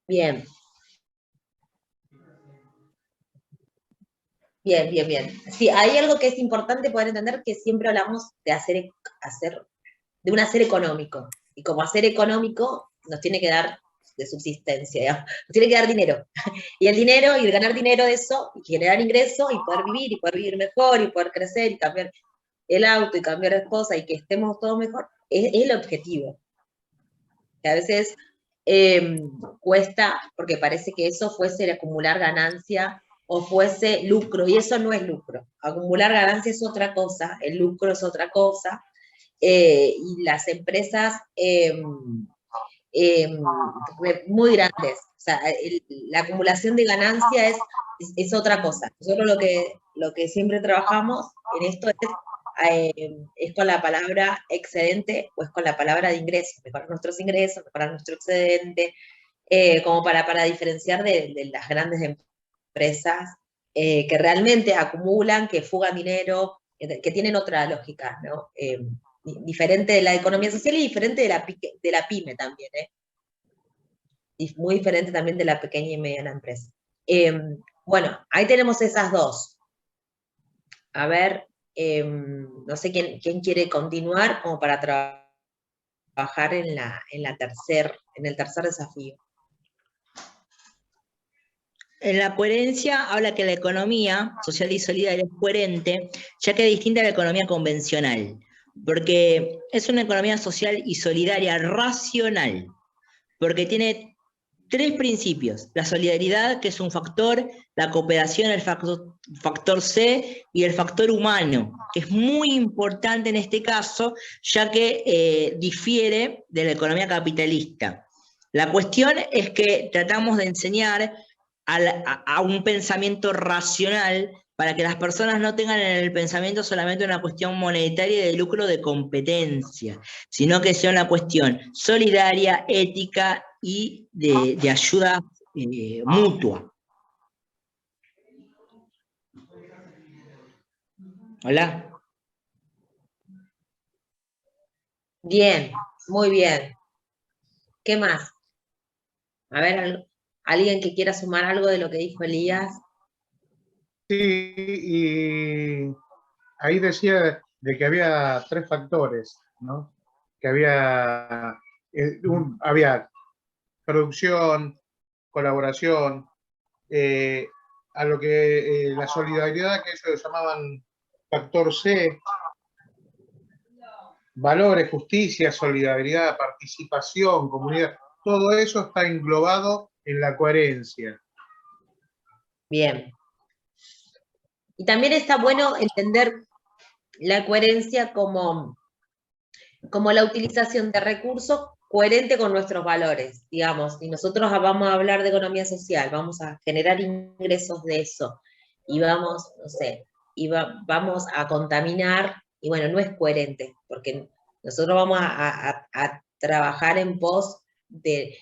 Bien. Bien, bien, bien. Sí, hay algo que es importante poder entender, que siempre hablamos de de un hacer económico. Y como hacer económico nos tiene que dar de subsistencia, digamos, nos tiene que dar dinero. Y el dinero, y ganar dinero de eso, y generar ingresos, y poder vivir mejor, y poder crecer, y cambiar el auto, y cambiar las cosas, y que estemos todos mejor, es el objetivo. Que a veces cuesta, porque parece que eso fuese el acumular ganancia, o fuese lucro, y eso no es lucro. Acumular ganancia es otra cosa, el lucro es otra cosa, y las empresas muy grandes, o sea, la acumulación de ganancia es otra cosa. Nosotros lo que siempre trabajamos en esto es con la palabra excedente, o es con la palabra de ingresos, mejorar nuestros ingresos, mejorar nuestro excedente, como para diferenciar de las grandes empresas que realmente acumulan, que fugan dinero, que tienen otra lógica, ¿no? Diferente de la economía social y diferente de la pyme también, ¿eh? y muy diferente también de la pequeña y mediana empresa. Bueno, ahí tenemos esas dos. A ver, no sé quién quiere continuar como para trabajar en el tercer desafío. En la coherencia habla que la economía social y solidaria es coherente, ya que es distinta a la economía convencional, porque es una economía social y solidaria racional, porque tiene 3 principios: la solidaridad, que es un factor, la cooperación, el factor C, y el factor humano, que es muy importante en este caso, ya que difiere de la economía capitalista. La cuestión es que tratamos de enseñar a un pensamiento racional para que las personas no tengan en el pensamiento solamente una cuestión monetaria y de lucro de competencia, sino que sea una cuestión solidaria, ética y de ayuda mutua. Hola. Bien, muy bien. ¿Qué más? A ver, ¿alguien que quiera sumar algo de lo que dijo Elías? Sí, y ahí decía de que había 3 factores, ¿no? Que había producción, colaboración, a lo que la solidaridad, que ellos llamaban factor C, valores, justicia, solidaridad, participación, comunidad, todo eso está englobado en la coherencia. Bien. Y también está bueno entender la coherencia como la utilización de recursos coherente con nuestros valores, digamos. Si nosotros vamos a hablar de economía social, vamos a generar ingresos de eso, y vamos, no sé, vamos a contaminar, y bueno, no es coherente, porque nosotros vamos a trabajar en pos del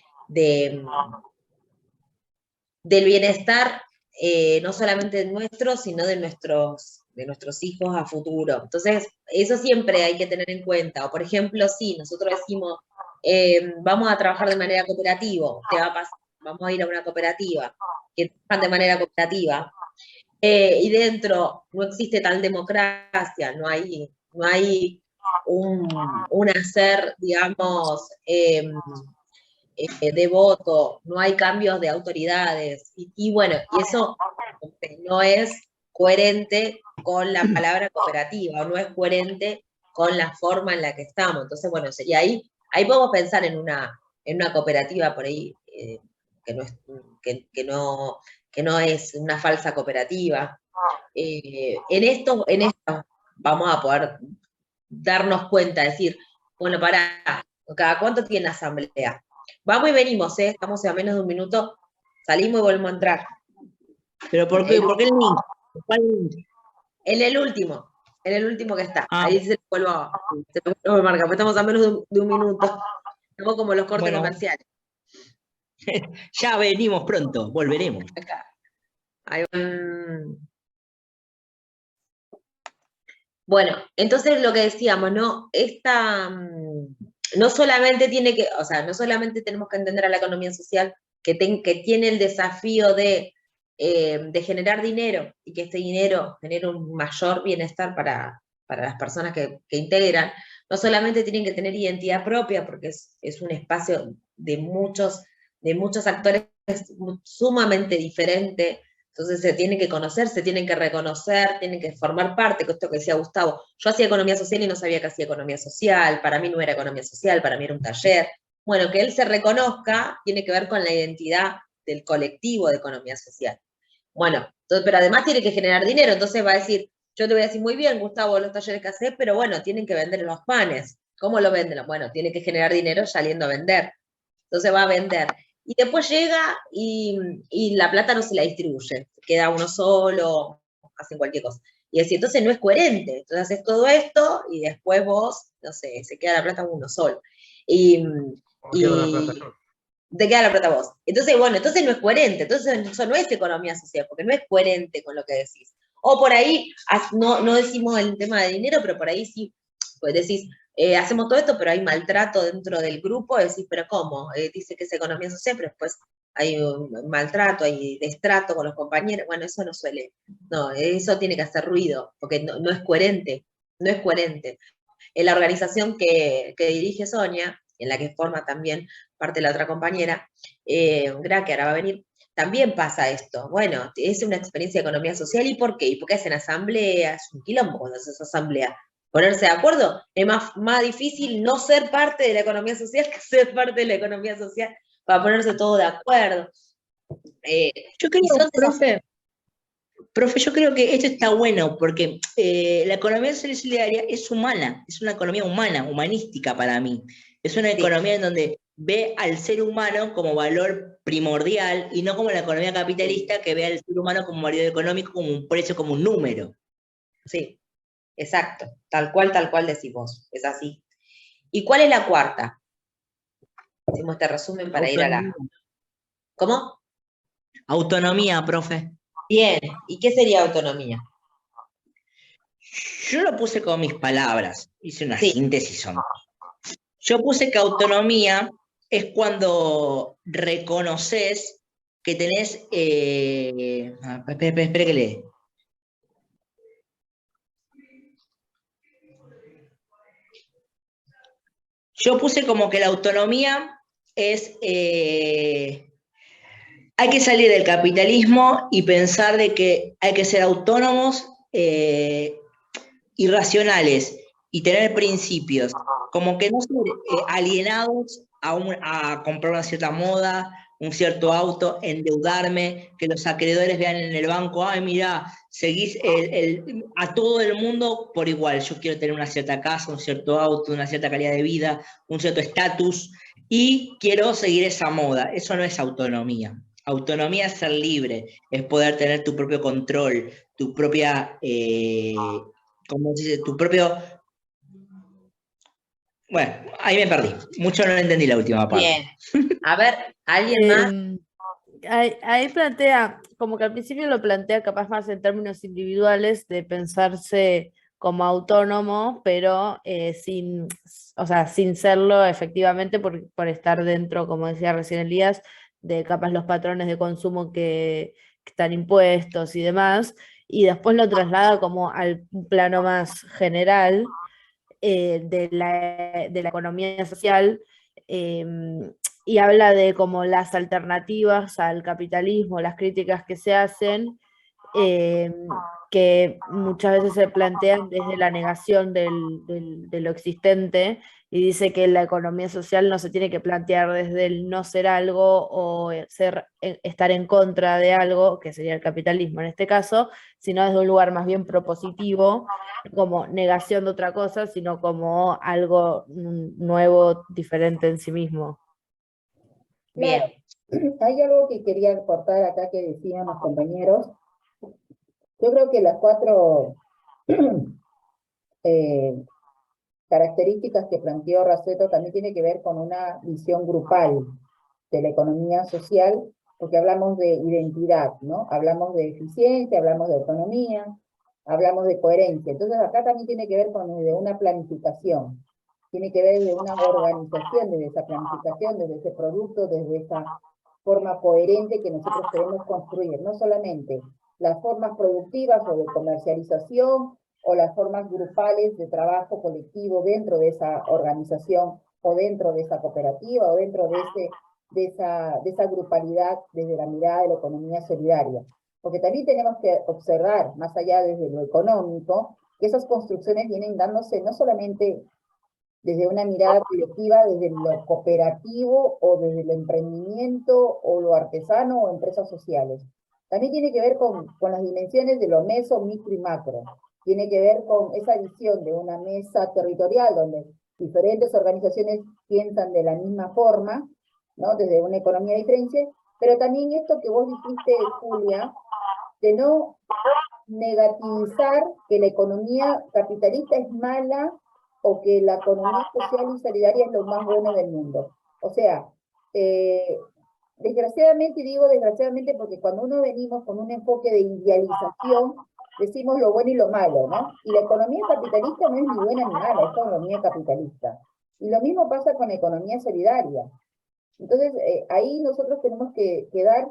bienestar, no solamente nuestro, sino de nuestros hijos a futuro. Entonces, eso siempre hay que tener en cuenta. O, por ejemplo, si nosotros decimos, vamos a trabajar de manera cooperativa, vamos a ir a una cooperativa, que trabajan de manera cooperativa, y dentro no existe tal democracia, no hay un hacer, digamos, de voto, no hay cambios de autoridades, y bueno, y eso no es coherente con la palabra cooperativa, o no es coherente con la forma en la que estamos. Entonces, bueno, y ahí podemos pensar en una cooperativa por ahí, que no es una falsa cooperativa. En esto vamos a poder darnos cuenta, decir, bueno, ¿cada cuánto tiene asamblea? Vamos y venimos, estamos a menos de un minuto, salimos y volvemos a entrar. ¿Pero por qué? ¿Por qué el link? ¿Cuál link? En el último que está. Ah. Ahí se lo vuelvo a marcar, porque estamos a menos de un minuto. Estamos como los cortes comerciales. Ya venimos pronto, volveremos. Acá. Ahí van. Bueno, entonces lo que decíamos, ¿no? No solamente no solamente tenemos que entender a la economía social, que tiene el desafío de generar dinero, y que este dinero genere un mayor bienestar para las personas que integran. No solamente tienen que tener identidad propia, porque es un espacio de muchos actores sumamente diferente. Entonces se tienen que conocer, se tienen que reconocer, tienen que formar parte, con esto que decía Gustavo. Yo hacía economía social y no sabía que hacía economía social, para mí no era economía social, para mí era un taller. Bueno, que él se reconozca tiene que ver con la identidad del colectivo de economía social. Bueno, pero además tiene que generar dinero, entonces va a decir, yo te voy a decir, muy bien, Gustavo, los talleres que haces, pero bueno, tienen que vender los panes. ¿Cómo lo venden? Bueno, tiene que generar dinero saliendo a vender. Entonces va a vender. Y después llega y la plata no se la distribuye, queda uno solo, hacen cualquier cosa. Y así, entonces no es coherente. Entonces haces todo esto y después vos, no sé, se queda la plata uno solo. Y te queda la plata vos. Entonces, bueno, entonces no es coherente. Entonces eso no es economía social, porque no es coherente con lo que decís. O por ahí, no decimos el tema de dinero, pero por ahí sí, pues decís, hacemos todo esto, pero hay maltrato dentro del grupo, decís, pero ¿cómo? Dice que es economía social, pero después hay un maltrato, hay destrato con los compañeros, bueno, eso no suele, no, eso tiene que hacer ruido, porque no es coherente, no es coherente. En la organización que dirige Sonia, en la que forma también parte de la otra compañera, Gra, que ahora va a venir, también pasa esto. Bueno, es una experiencia de economía social, ¿y por qué? ¿Y por qué hacen asamblea? Es un quilombo cuando haces asamblea. Ponerse de acuerdo, es más difícil no ser parte de la economía social que ser parte de la economía social para ponerse todo de acuerdo. Yo creo, profe, yo creo que esto está bueno porque la economía social y solidaria es humana, es una economía humana, humanística para mí. Es una economía en donde ve al ser humano como valor primordial y no como la economía capitalista que ve al ser humano como valor económico, como un precio, como un número. Sí, exacto, tal cual decís vos, es así. ¿Y cuál es la cuarta? Hicimos este resumen para ir a la... ¿Cómo? Autonomía, profe. Bien, ¿y qué sería autonomía? Yo lo puse con mis palabras, hice una Sí. síntesis. Yo puse que autonomía es cuando reconoces que tenés... espera que lee. Yo puse como que la autonomía es... hay que salir del capitalismo y pensar de que hay que ser autónomos y racionales y tener principios, como que no ser alienados a comprar una cierta moda, un cierto auto, endeudarme, que los acreedores vean en el banco, ay, mira, seguís a todo el mundo por igual, yo quiero tener una cierta casa, un cierto auto, una cierta calidad de vida, un cierto estatus, y quiero seguir esa moda. Eso no es autonomía. Autonomía es ser libre, es poder tener tu propio control, tu propia, ¿cómo se dice? Tu propio... Bueno, ahí me perdí. Mucho no entendí la última parte. Bien. A ver, ¿alguien más? Ahí plantea, como que al principio lo plantea capaz más en términos individuales de pensarse como autónomo, pero o sea, sin serlo efectivamente por estar dentro, como decía recién Elías, de capaz los patrones de consumo que están impuestos y demás, y después lo traslada como al plano más general de la economía social, y habla de como las alternativas al capitalismo, las críticas que se hacen, que muchas veces se plantean desde la negación de lo existente, y dice que la economía social no se tiene que plantear desde el no ser algo o estar en contra de algo, que sería el capitalismo en este caso, sino desde un lugar más bien propositivo, como negación de otra cosa, sino como algo nuevo, diferente en sí mismo. Claro, Bien. hay algo que quería aportar acá que decían los compañeros. Yo creo que las cuatro características que planteó Raceto también tiene que ver con una visión grupal de la economía social, porque hablamos de identidad, ¿no? Hablamos de eficiencia, hablamos de autonomía, hablamos de coherencia. Entonces acá también tiene que ver con desde una planificación, tiene que ver desde una organización, desde esa planificación, desde ese producto, desde esa forma coherente que nosotros queremos construir, no solamente las formas productivas o de comercialización o las formas grupales de trabajo colectivo dentro de esa organización o dentro de esa cooperativa o dentro de esa grupalidad desde la mirada de la economía solidaria. Porque también tenemos que observar, más allá desde lo económico, que esas construcciones vienen dándose no solamente desde una mirada colectiva, desde lo cooperativo o desde el emprendimiento o lo artesano o empresas sociales. También tiene que ver con las dimensiones de lo meso, micro y macro. Tiene que ver con esa visión de una mesa territorial donde diferentes organizaciones piensan de la misma forma, ¿no? Desde una economía diferente, pero también esto que vos dijiste, Julia, de no negativizar que la economía capitalista es mala o que la economía social y solidaria es lo más bueno del mundo. O sea, desgraciadamente, y digo desgraciadamente porque cuando uno venimos con un enfoque de idealización decimos lo bueno y lo malo, ¿no? Y la economía capitalista no es ni buena ni mala, es economía capitalista. Y lo mismo pasa con la economía solidaria. Entonces, ahí nosotros tenemos que dar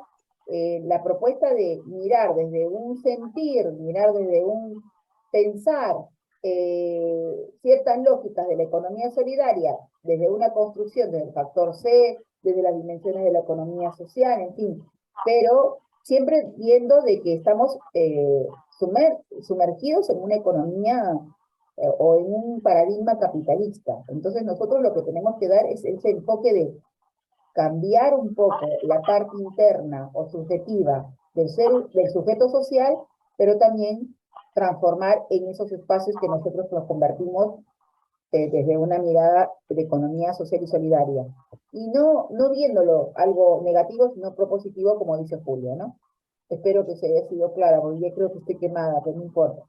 la propuesta de mirar desde un sentir, mirar desde un pensar ciertas lógicas de la economía solidaria, desde una construcción desde el factor C, desde las dimensiones de la economía social, en fin, pero siempre viendo de que estamos sumergidos en una economía o en un paradigma capitalista. Entonces nosotros lo que tenemos que dar es ese enfoque de cambiar un poco la parte interna o subjetiva del sujeto social, pero también transformar en esos espacios que nosotros nos convertimos desde una mirada de economía social y solidaria. Y no viéndolo algo negativo, sino propositivo, como dice Julio, ¿no? Espero que se haya sido clara, porque yo creo que estoy quemada, pero no importa.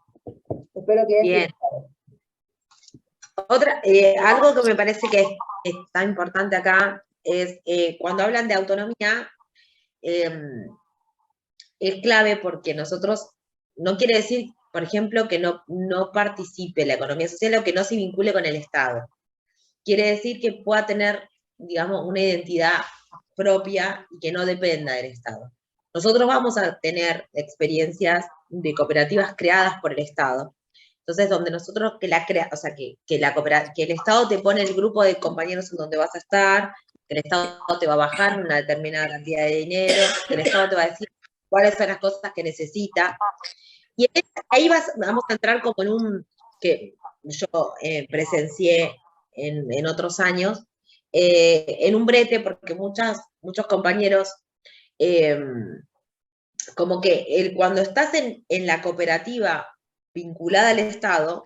Espero que haya sido claro. Algo que me parece que es tan importante acá es cuando hablan de autonomía, es clave porque nosotros, no quiere decir, por ejemplo, que no participe la economía social o que no se vincule con el Estado. Quiere decir que pueda tener, digamos, una identidad propia y que no dependa del Estado. Nosotros vamos a tener experiencias de cooperativas creadas por el Estado. Entonces, donde nosotros, que el Estado te pone el grupo de compañeros en donde vas a estar, que el Estado te va a bajar una determinada cantidad de dinero, que el Estado te va a decir cuáles son las cosas que necesita. Y ahí vamos a entrar como en un, que yo presencié en otros años, en un brete, porque muchos compañeros, como que cuando estás en la cooperativa vinculada al Estado,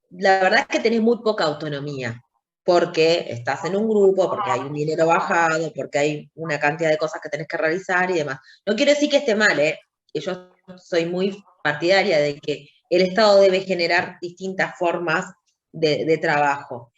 la verdad es que tenés muy poca autonomía, porque estás en un grupo, porque hay un dinero bajado, porque hay una cantidad de cosas que tenés que realizar y demás. No quiero decir que esté mal, que yo soy muy partidaria de que el Estado debe generar distintas formas de trabajo,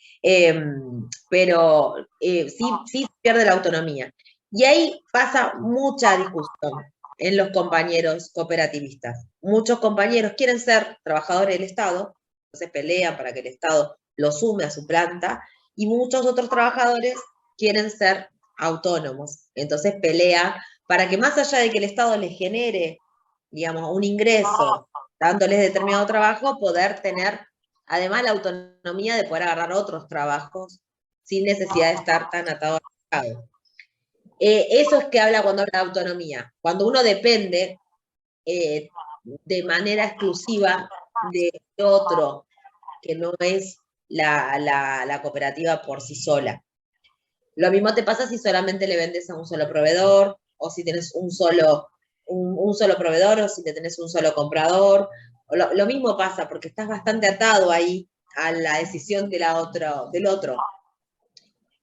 pero sí pierde la autonomía. Y ahí pasa mucha discusión en los compañeros cooperativistas. Muchos compañeros quieren ser trabajadores del Estado, entonces pelean para que el Estado lo sume a su planta, y muchos otros trabajadores quieren ser autónomos, entonces pelean para que más allá de que el Estado les genere, digamos, un ingreso, dándoles determinado trabajo, poder tener además la autonomía de poder agarrar otros trabajos sin necesidad de estar tan atado al Estado. Eso es que habla cuando habla de autonomía, cuando uno depende de manera exclusiva de otro, que no es la cooperativa por sí sola. Lo mismo te pasa si solamente le vendes a un solo proveedor, o si tenés un solo proveedor, o si te tenés un solo comprador. Lo mismo pasa, porque estás bastante atado ahí a la decisión del otro.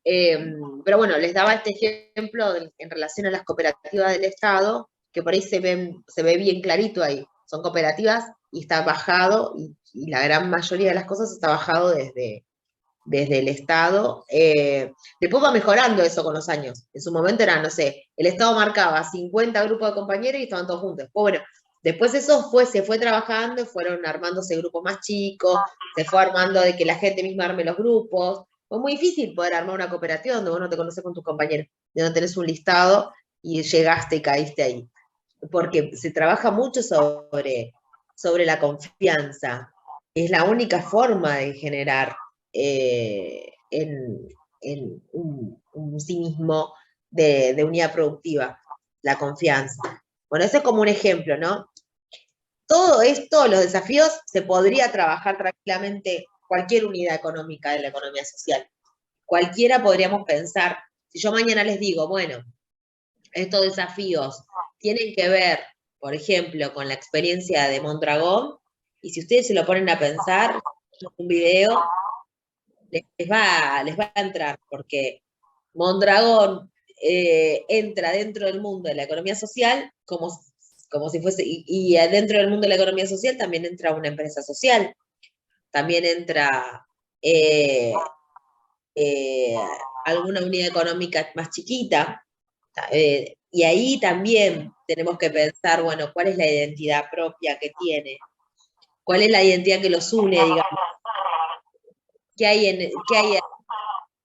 Pero bueno, les daba este ejemplo en relación a las cooperativas del Estado, que por ahí se ve bien clarito ahí. Son cooperativas y está bajado, y la gran mayoría de las cosas está bajado desde el Estado. Después va mejorando eso con los años. En su momento era, no sé, el Estado marcaba 50 grupos de compañeros y estaban todos juntos. Bueno, después eso se fue trabajando, fueron armándose grupos más chicos, se fue armando de que la gente misma arme los grupos. Fue muy difícil poder armar una cooperativa donde vos no te conoces con tus compañeros, donde no tenés un listado y llegaste y caíste ahí. Porque se trabaja mucho sobre la confianza. Es la única forma de generar en un cinismo de unidad productiva, la confianza. Bueno, ese es como un ejemplo, ¿no? Todo esto, los desafíos, se podría trabajar tranquilamente cualquier unidad económica de la economía social. Cualquiera podríamos pensar, si yo mañana les digo, bueno, estos desafíos tienen que ver, por ejemplo, con la experiencia de Mondragón, y si ustedes se lo ponen a pensar, un video les va a entrar, porque Mondragón entra dentro del mundo de la economía social como si fuese, y dentro del mundo de la economía social también entra una empresa social, también entra alguna unidad económica más chiquita, y ahí también tenemos que pensar, bueno, cuál es la identidad propia que tiene ¿Cuál es la identidad que los une, digamos? ¿Qué hay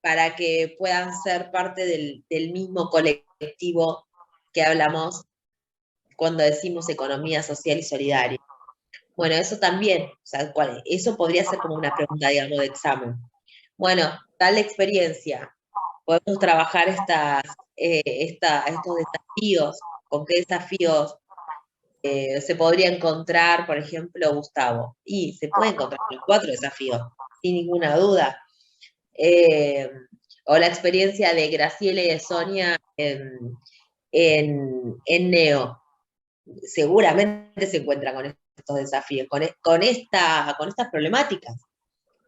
para que puedan ser parte del mismo colectivo que hablamos cuando decimos economía social y solidaria? Bueno, eso también, o sea, eso podría ser como una pregunta, digamos, de examen. Bueno, tal experiencia, podemos trabajar estos desafíos, con qué desafíos se podría encontrar, por ejemplo, Gustavo. Y se puede encontrar los 4 desafíos, sin ninguna duda. O la experiencia de Graciela y de Sonia en Neo. Seguramente se encuentran con estos desafíos, con estas problemáticas.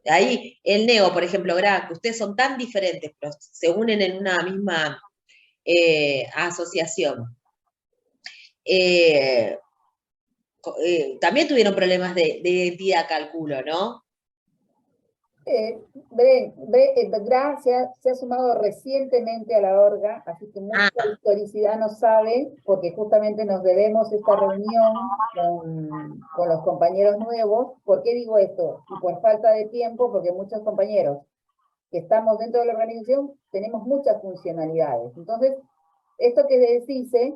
Ahí el Neo, por ejemplo, que ustedes son tan diferentes, pero se unen en una misma asociación. También tuvieron problemas de identidad, calculo, ¿no? Gracias, se ha sumado recientemente a la orga, así que mucha historicidad no sabe, porque justamente nos debemos esta reunión con los compañeros nuevos. ¿Por qué digo esto? Y por falta de tiempo, porque muchos compañeros que estamos dentro de la organización tenemos muchas funcionalidades. Entonces, esto que se dice,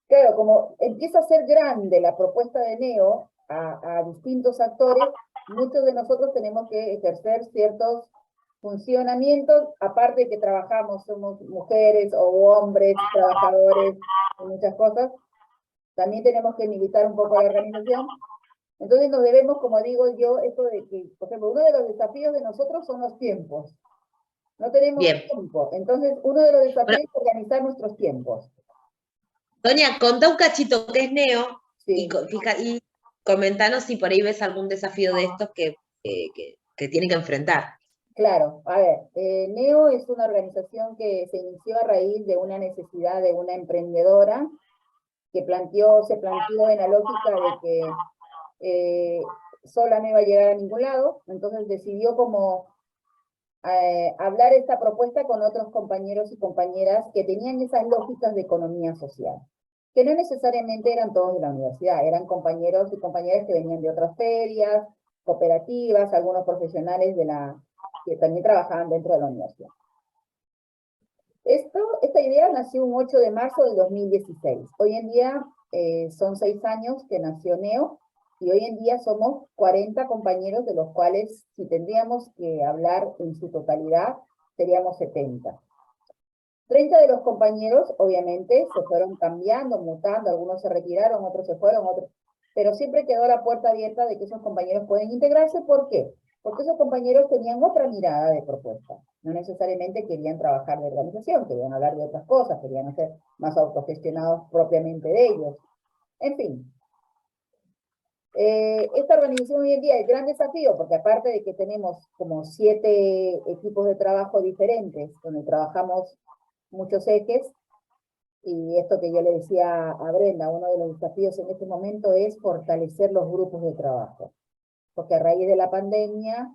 claro, como empieza a ser grande la propuesta de Neo a distintos actores, muchos de nosotros tenemos que ejercer ciertos funcionamientos, aparte de que trabajamos, somos mujeres o hombres, trabajadores, muchas cosas, también tenemos que militar un poco la organización. Entonces nos debemos, como digo yo, esto de que, por ejemplo, uno de los desafíos de nosotros son los tiempos. No tenemos tiempo, entonces uno de los desafíos es organizar nuestros tiempos. Sonia, contá un cachito qué es Neo Sí. y comentanos si por ahí ves algún desafío de estos que tiene que enfrentar. Claro, a ver, Neo es una organización que se inició a raíz de una necesidad de una emprendedora que se planteó en la lógica de que sola no iba a llegar a ningún lado, entonces decidió como hablar esta propuesta con otros compañeros y compañeras que tenían esas lógicas de economía social, que no necesariamente eran todos de la universidad, eran compañeros y compañeras que venían de otras ferias, cooperativas, algunos profesionales que también trabajaban dentro de la universidad. Esta idea nació un 8 de marzo del 2016. Hoy en día son 6 años que nació Neo, y hoy en día somos 40 compañeros, de los cuales, si tendríamos que hablar en su totalidad, seríamos 70. 30 de los compañeros, obviamente, se fueron cambiando, mutando, algunos se retiraron, otros se fueron, pero siempre quedó la puerta abierta de que esos compañeros pueden integrarse. ¿Por qué? Porque esos compañeros tenían otra mirada de propuesta. No necesariamente querían trabajar de organización, querían hablar de otras cosas, querían ser más autogestionados propiamente de ellos. En fin. Esta organización hoy en día es el gran desafío, porque aparte de que tenemos como 7 equipos de trabajo diferentes, donde trabajamos muchos ejes, y esto que yo le decía a Brenda, uno de los desafíos en este momento es fortalecer los grupos de trabajo. Porque a raíz de la pandemia,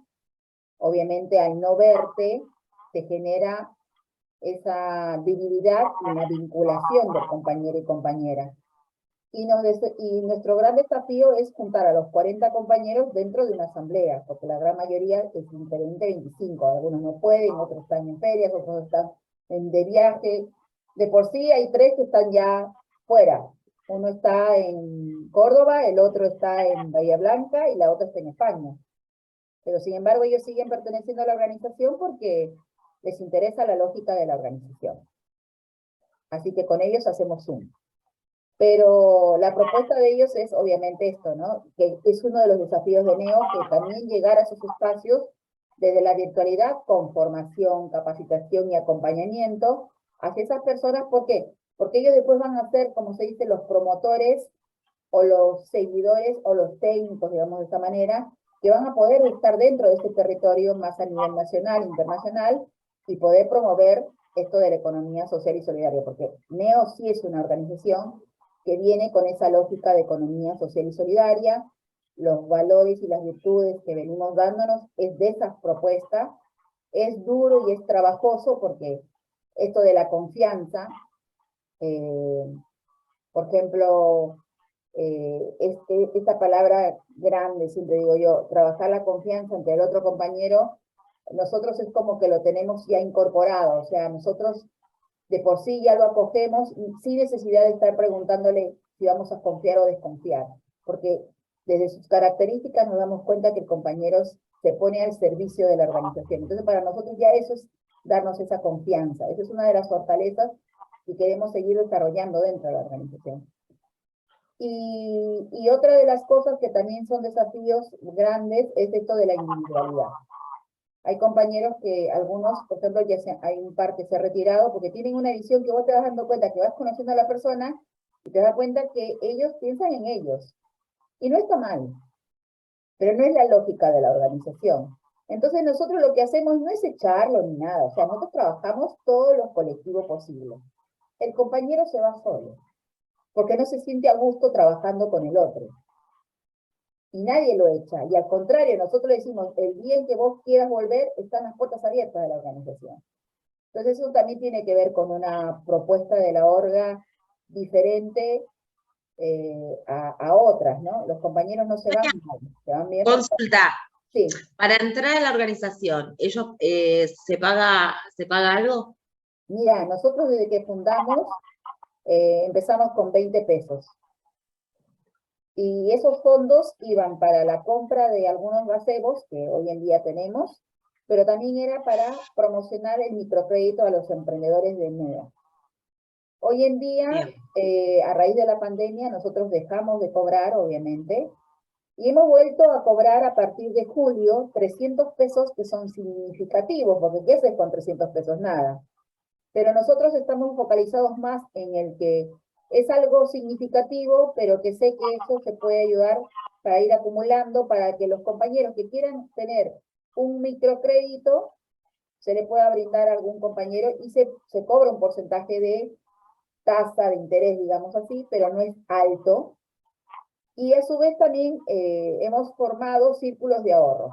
obviamente al no verte, se genera esa debilidad y la vinculación de compañero y compañera. Y nuestro gran desafío es juntar a los 40 compañeros dentro de una asamblea, porque la gran mayoría es entre 20 y 25, algunos no pueden, otros están en ferias, otros están de viaje. De por sí hay 3 que están ya fuera. Uno está en Córdoba, el otro está en Bahía Blanca y la otra está en España. Pero sin embargo ellos siguen perteneciendo a la organización porque les interesa la lógica de la organización. Así que con ellos hacemos Zoom. Pero la propuesta de ellos es obviamente esto, ¿no? Que es uno de los desafíos de Neo, que también llegar a esos espacios desde la virtualidad con formación, capacitación y acompañamiento hacia esas personas. ¿Por qué? Porque ellos después van a ser, como se dice, los promotores o los seguidores o los técnicos, digamos de esta manera, que van a poder estar dentro de ese territorio más a nivel nacional, internacional, y poder promover esto de la economía social y solidaria, porque Neo sí es una organización que viene con esa lógica de economía social y solidaria. Los valores y las virtudes que venimos dándonos es de esas propuestas. Es duro y es trabajoso porque esto de la confianza, por ejemplo, esta palabra grande, siempre digo yo, trabajar la confianza entre el otro compañero, nosotros es como que lo tenemos ya incorporado, o sea, nosotros de por sí ya lo acogemos sin necesidad de estar preguntándole si vamos a confiar o desconfiar, porque desde sus características nos damos cuenta que el compañero se pone al servicio de la organización. Entonces para nosotros ya eso es darnos esa confianza, esa es una de las fortalezas que queremos seguir desarrollando dentro de la organización. Y otra de las cosas que también son desafíos grandes es esto de la individualidad. Hay compañeros que algunos, por ejemplo, hay un par que se ha retirado porque tienen una visión que vos te vas dando cuenta, que vas conociendo a la persona y te das cuenta que ellos piensan en ellos. Y no está mal, pero no es la lógica de la organización. Entonces nosotros lo que hacemos no es echarlo ni nada, o sea, nosotros trabajamos todos los colectivos posibles. El compañero se va solo, porque no se siente a gusto trabajando con el otro. Y nadie lo echa. Y al contrario, nosotros le decimos, el día en que vos quieras volver, están las puertas abiertas de la organización. Entonces eso también tiene que ver con una propuesta de la orga diferente a otras, ¿no? Los compañeros no se van mal, se van bien. Consulta. Sí. Para entrar a la organización, ¿ellos se paga algo? Mira, nosotros desde que fundamos empezamos con 20 pesos. Y esos fondos iban para la compra de algunos gazebos que hoy en día tenemos, pero también era para promocionar el microcrédito a los emprendedores de NEO. Hoy en día, a raíz de la pandemia, nosotros dejamos de cobrar, obviamente, y hemos vuelto a cobrar a partir de julio 300 pesos que son significativos, porque ¿qué haces con 300 pesos? Nada. Pero nosotros estamos focalizados más en el que es algo significativo, pero que sé que eso se puede ayudar para ir acumulando, para que los compañeros que quieran tener un microcrédito, se le pueda brindar a algún compañero y se cobra un porcentaje de tasa de interés, digamos así, pero no es alto. Y a su vez también hemos formado círculos de ahorro.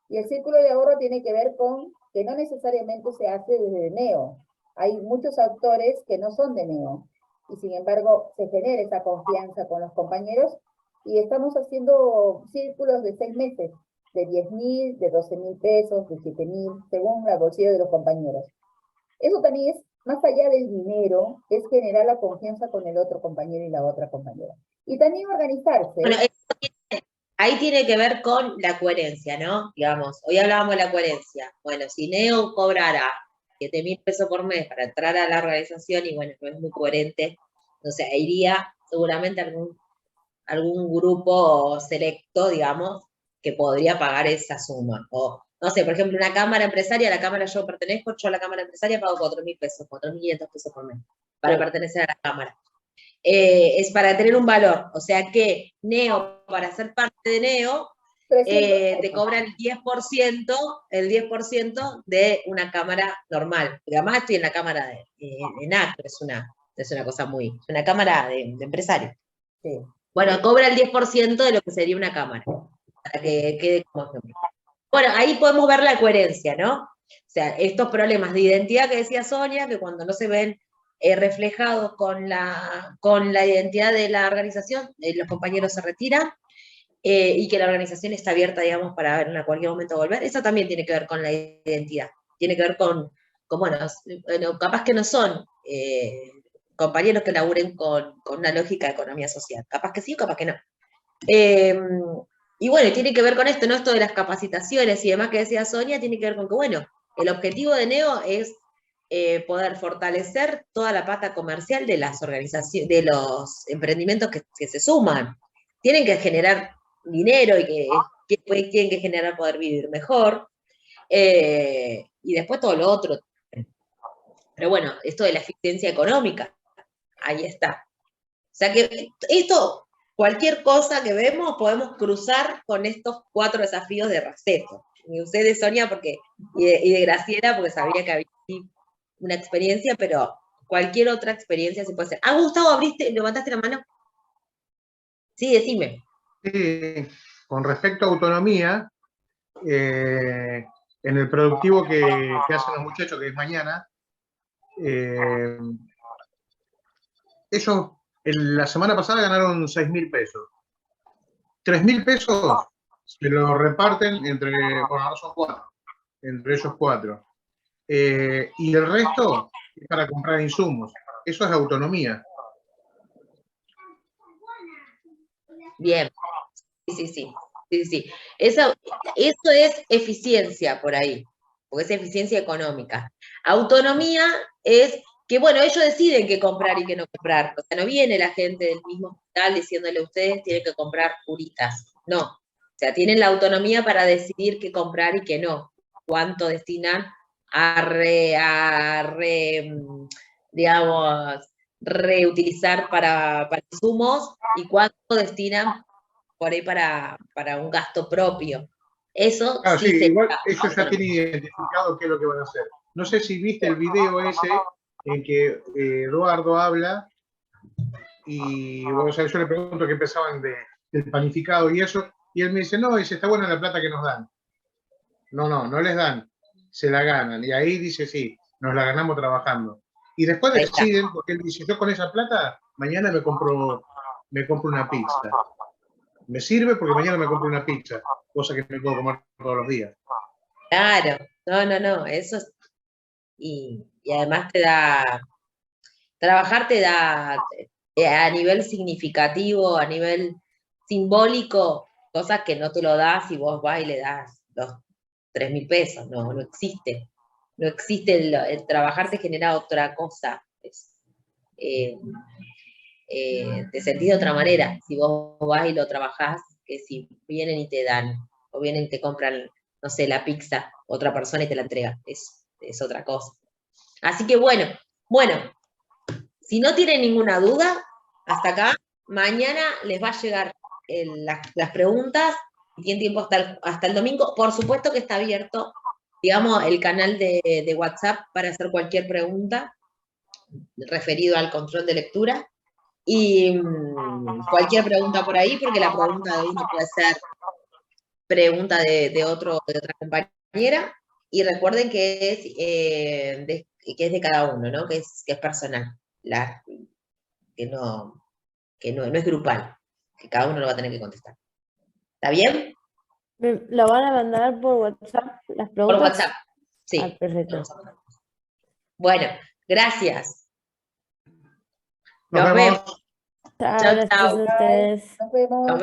Y el círculo de ahorro tiene que ver con que no necesariamente se hace desde NEO. Hay muchos actores que no son de NEO. Y sin embargo, se genera esa confianza con los compañeros. Y estamos haciendo círculos de 6 meses, de 10.000, de 12.000 pesos, de 7.000, según la bolsillo de los compañeros. Eso también es, más allá del dinero, es generar la confianza con el otro compañero y la otra compañera. Y también organizarse. Bueno, ahí tiene que ver con la coherencia, ¿no? Digamos, hoy hablábamos de la coherencia. Bueno, si NEO cobrara 7.000 pesos por mes para entrar a la organización y bueno, no es muy coherente, o sea, iría seguramente algún grupo selecto, digamos, que podría pagar esa suma. O, no sé, por ejemplo, una cámara empresaria, a la cámara yo pertenezco, yo a la cámara empresaria pago 4.000 pesos, 4.500 pesos por mes, para pertenecer a la cámara. Es para tener un valor, o sea que NEO, para ser parte de NEO, te cobran el 10% de una cámara normal. Porque además estoy en la cámara de NAC, es una cosa es una cámara de empresario. Sí. Bueno, cobra el 10% de lo que sería una cámara, para que quede como ejemplo. Bueno, ahí podemos ver la coherencia, ¿no? O sea, estos problemas de identidad que decía Sonia, que cuando no se ven reflejados con la identidad de la organización, los compañeros se retiran, y que la organización está abierta, digamos, para ver en cualquier momento volver. Eso también tiene que ver con la identidad. Tiene que ver con bueno, capaz que no son compañeros que laburen con una lógica de economía social. Capaz que sí, capaz que no. Y bueno, tiene que ver con esto, ¿no? Esto de las capacitaciones y demás que decía Sonia, tiene que ver con que, bueno, el objetivo de NEO es poder fortalecer toda la pata comercial de las organizaciones, de los emprendimientos que se suman. Tienen que generar dinero y que tienen que generar poder vivir mejor. Y después todo lo otro. Pero bueno, esto de la eficiencia económica, ahí está. O sea que esto, cualquier cosa que vemos, podemos cruzar con estos 4 desafíos de Raceto. Y usted de Sonia y de Graciela, porque sabía que había una experiencia, pero cualquier otra experiencia se puede hacer. Ah, Gustavo, levantaste la mano. Sí, decime. Sí, con respecto a autonomía, en el productivo que hacen los muchachos, que es mañana, ellos La semana pasada ganaron 6.000 pesos. 3.000 pesos se lo reparten entre, bueno, ahora son 4, entre ellos 4. Y el resto es para comprar insumos. Eso es autonomía. Bien, sí. Eso es eficiencia por ahí, porque es eficiencia económica. Autonomía es que, bueno, ellos deciden qué comprar y qué no comprar. O sea, no viene la gente del mismo hospital diciéndole a ustedes tienen que comprar curitas. No. O sea, tienen la autonomía para decidir qué comprar y qué no. Cuánto destinan digamos, reutilizar para insumos y cuánto destinan por ahí para un gasto propio. Eso Claro, sí sí, se igual ellos ya tienen identificado qué es lo que van a hacer. No sé si viste el video ese en que Eduardo habla y o sea, yo le pregunto qué pensaban del panificado y eso, y él me dice, no, dice, está buena la plata que nos dan. No les dan, se la ganan. Y ahí dice, sí, nos la ganamos trabajando. Y después Ahí está. deciden, porque él dice, yo con esa plata mañana me compro una pizza. Me sirve porque mañana me compro una pizza, cosa que no puedo comer todos los días. Claro, no, eso es, y además trabajar te da a nivel significativo, a nivel simbólico, cosas que no te lo das y vos vas y le das los 3.000 pesos, no existe. No existe, el trabajar te genera otra cosa. Te sentís de otra manera. Si vos vas y lo trabajás, que si vienen y te dan, o vienen y te compran, no sé, la pizza, otra persona y te la entrega, es otra cosa. Así que bueno, si no tienen ninguna duda, hasta acá, mañana les va a llegar las preguntas, y tienen tiempo hasta el domingo. Por supuesto que está abierto, digamos, el canal de WhatsApp para hacer cualquier pregunta referido al control de lectura. Y cualquier pregunta por ahí, porque la pregunta de uno puede ser pregunta de otra compañera. Y recuerden que es de cada uno, ¿no? Que es personal. Que no es grupal. Que cada uno lo va a tener que contestar. ¿Está bien? ¿Lo van a mandar por WhatsApp las Por preguntas? WhatsApp. Sí. Ah, perfecto. Bueno, gracias. Nos Nos vemos. vemos. Chao, Chau, gracias chau. a ustedes. Nos vemos. Nos vemos.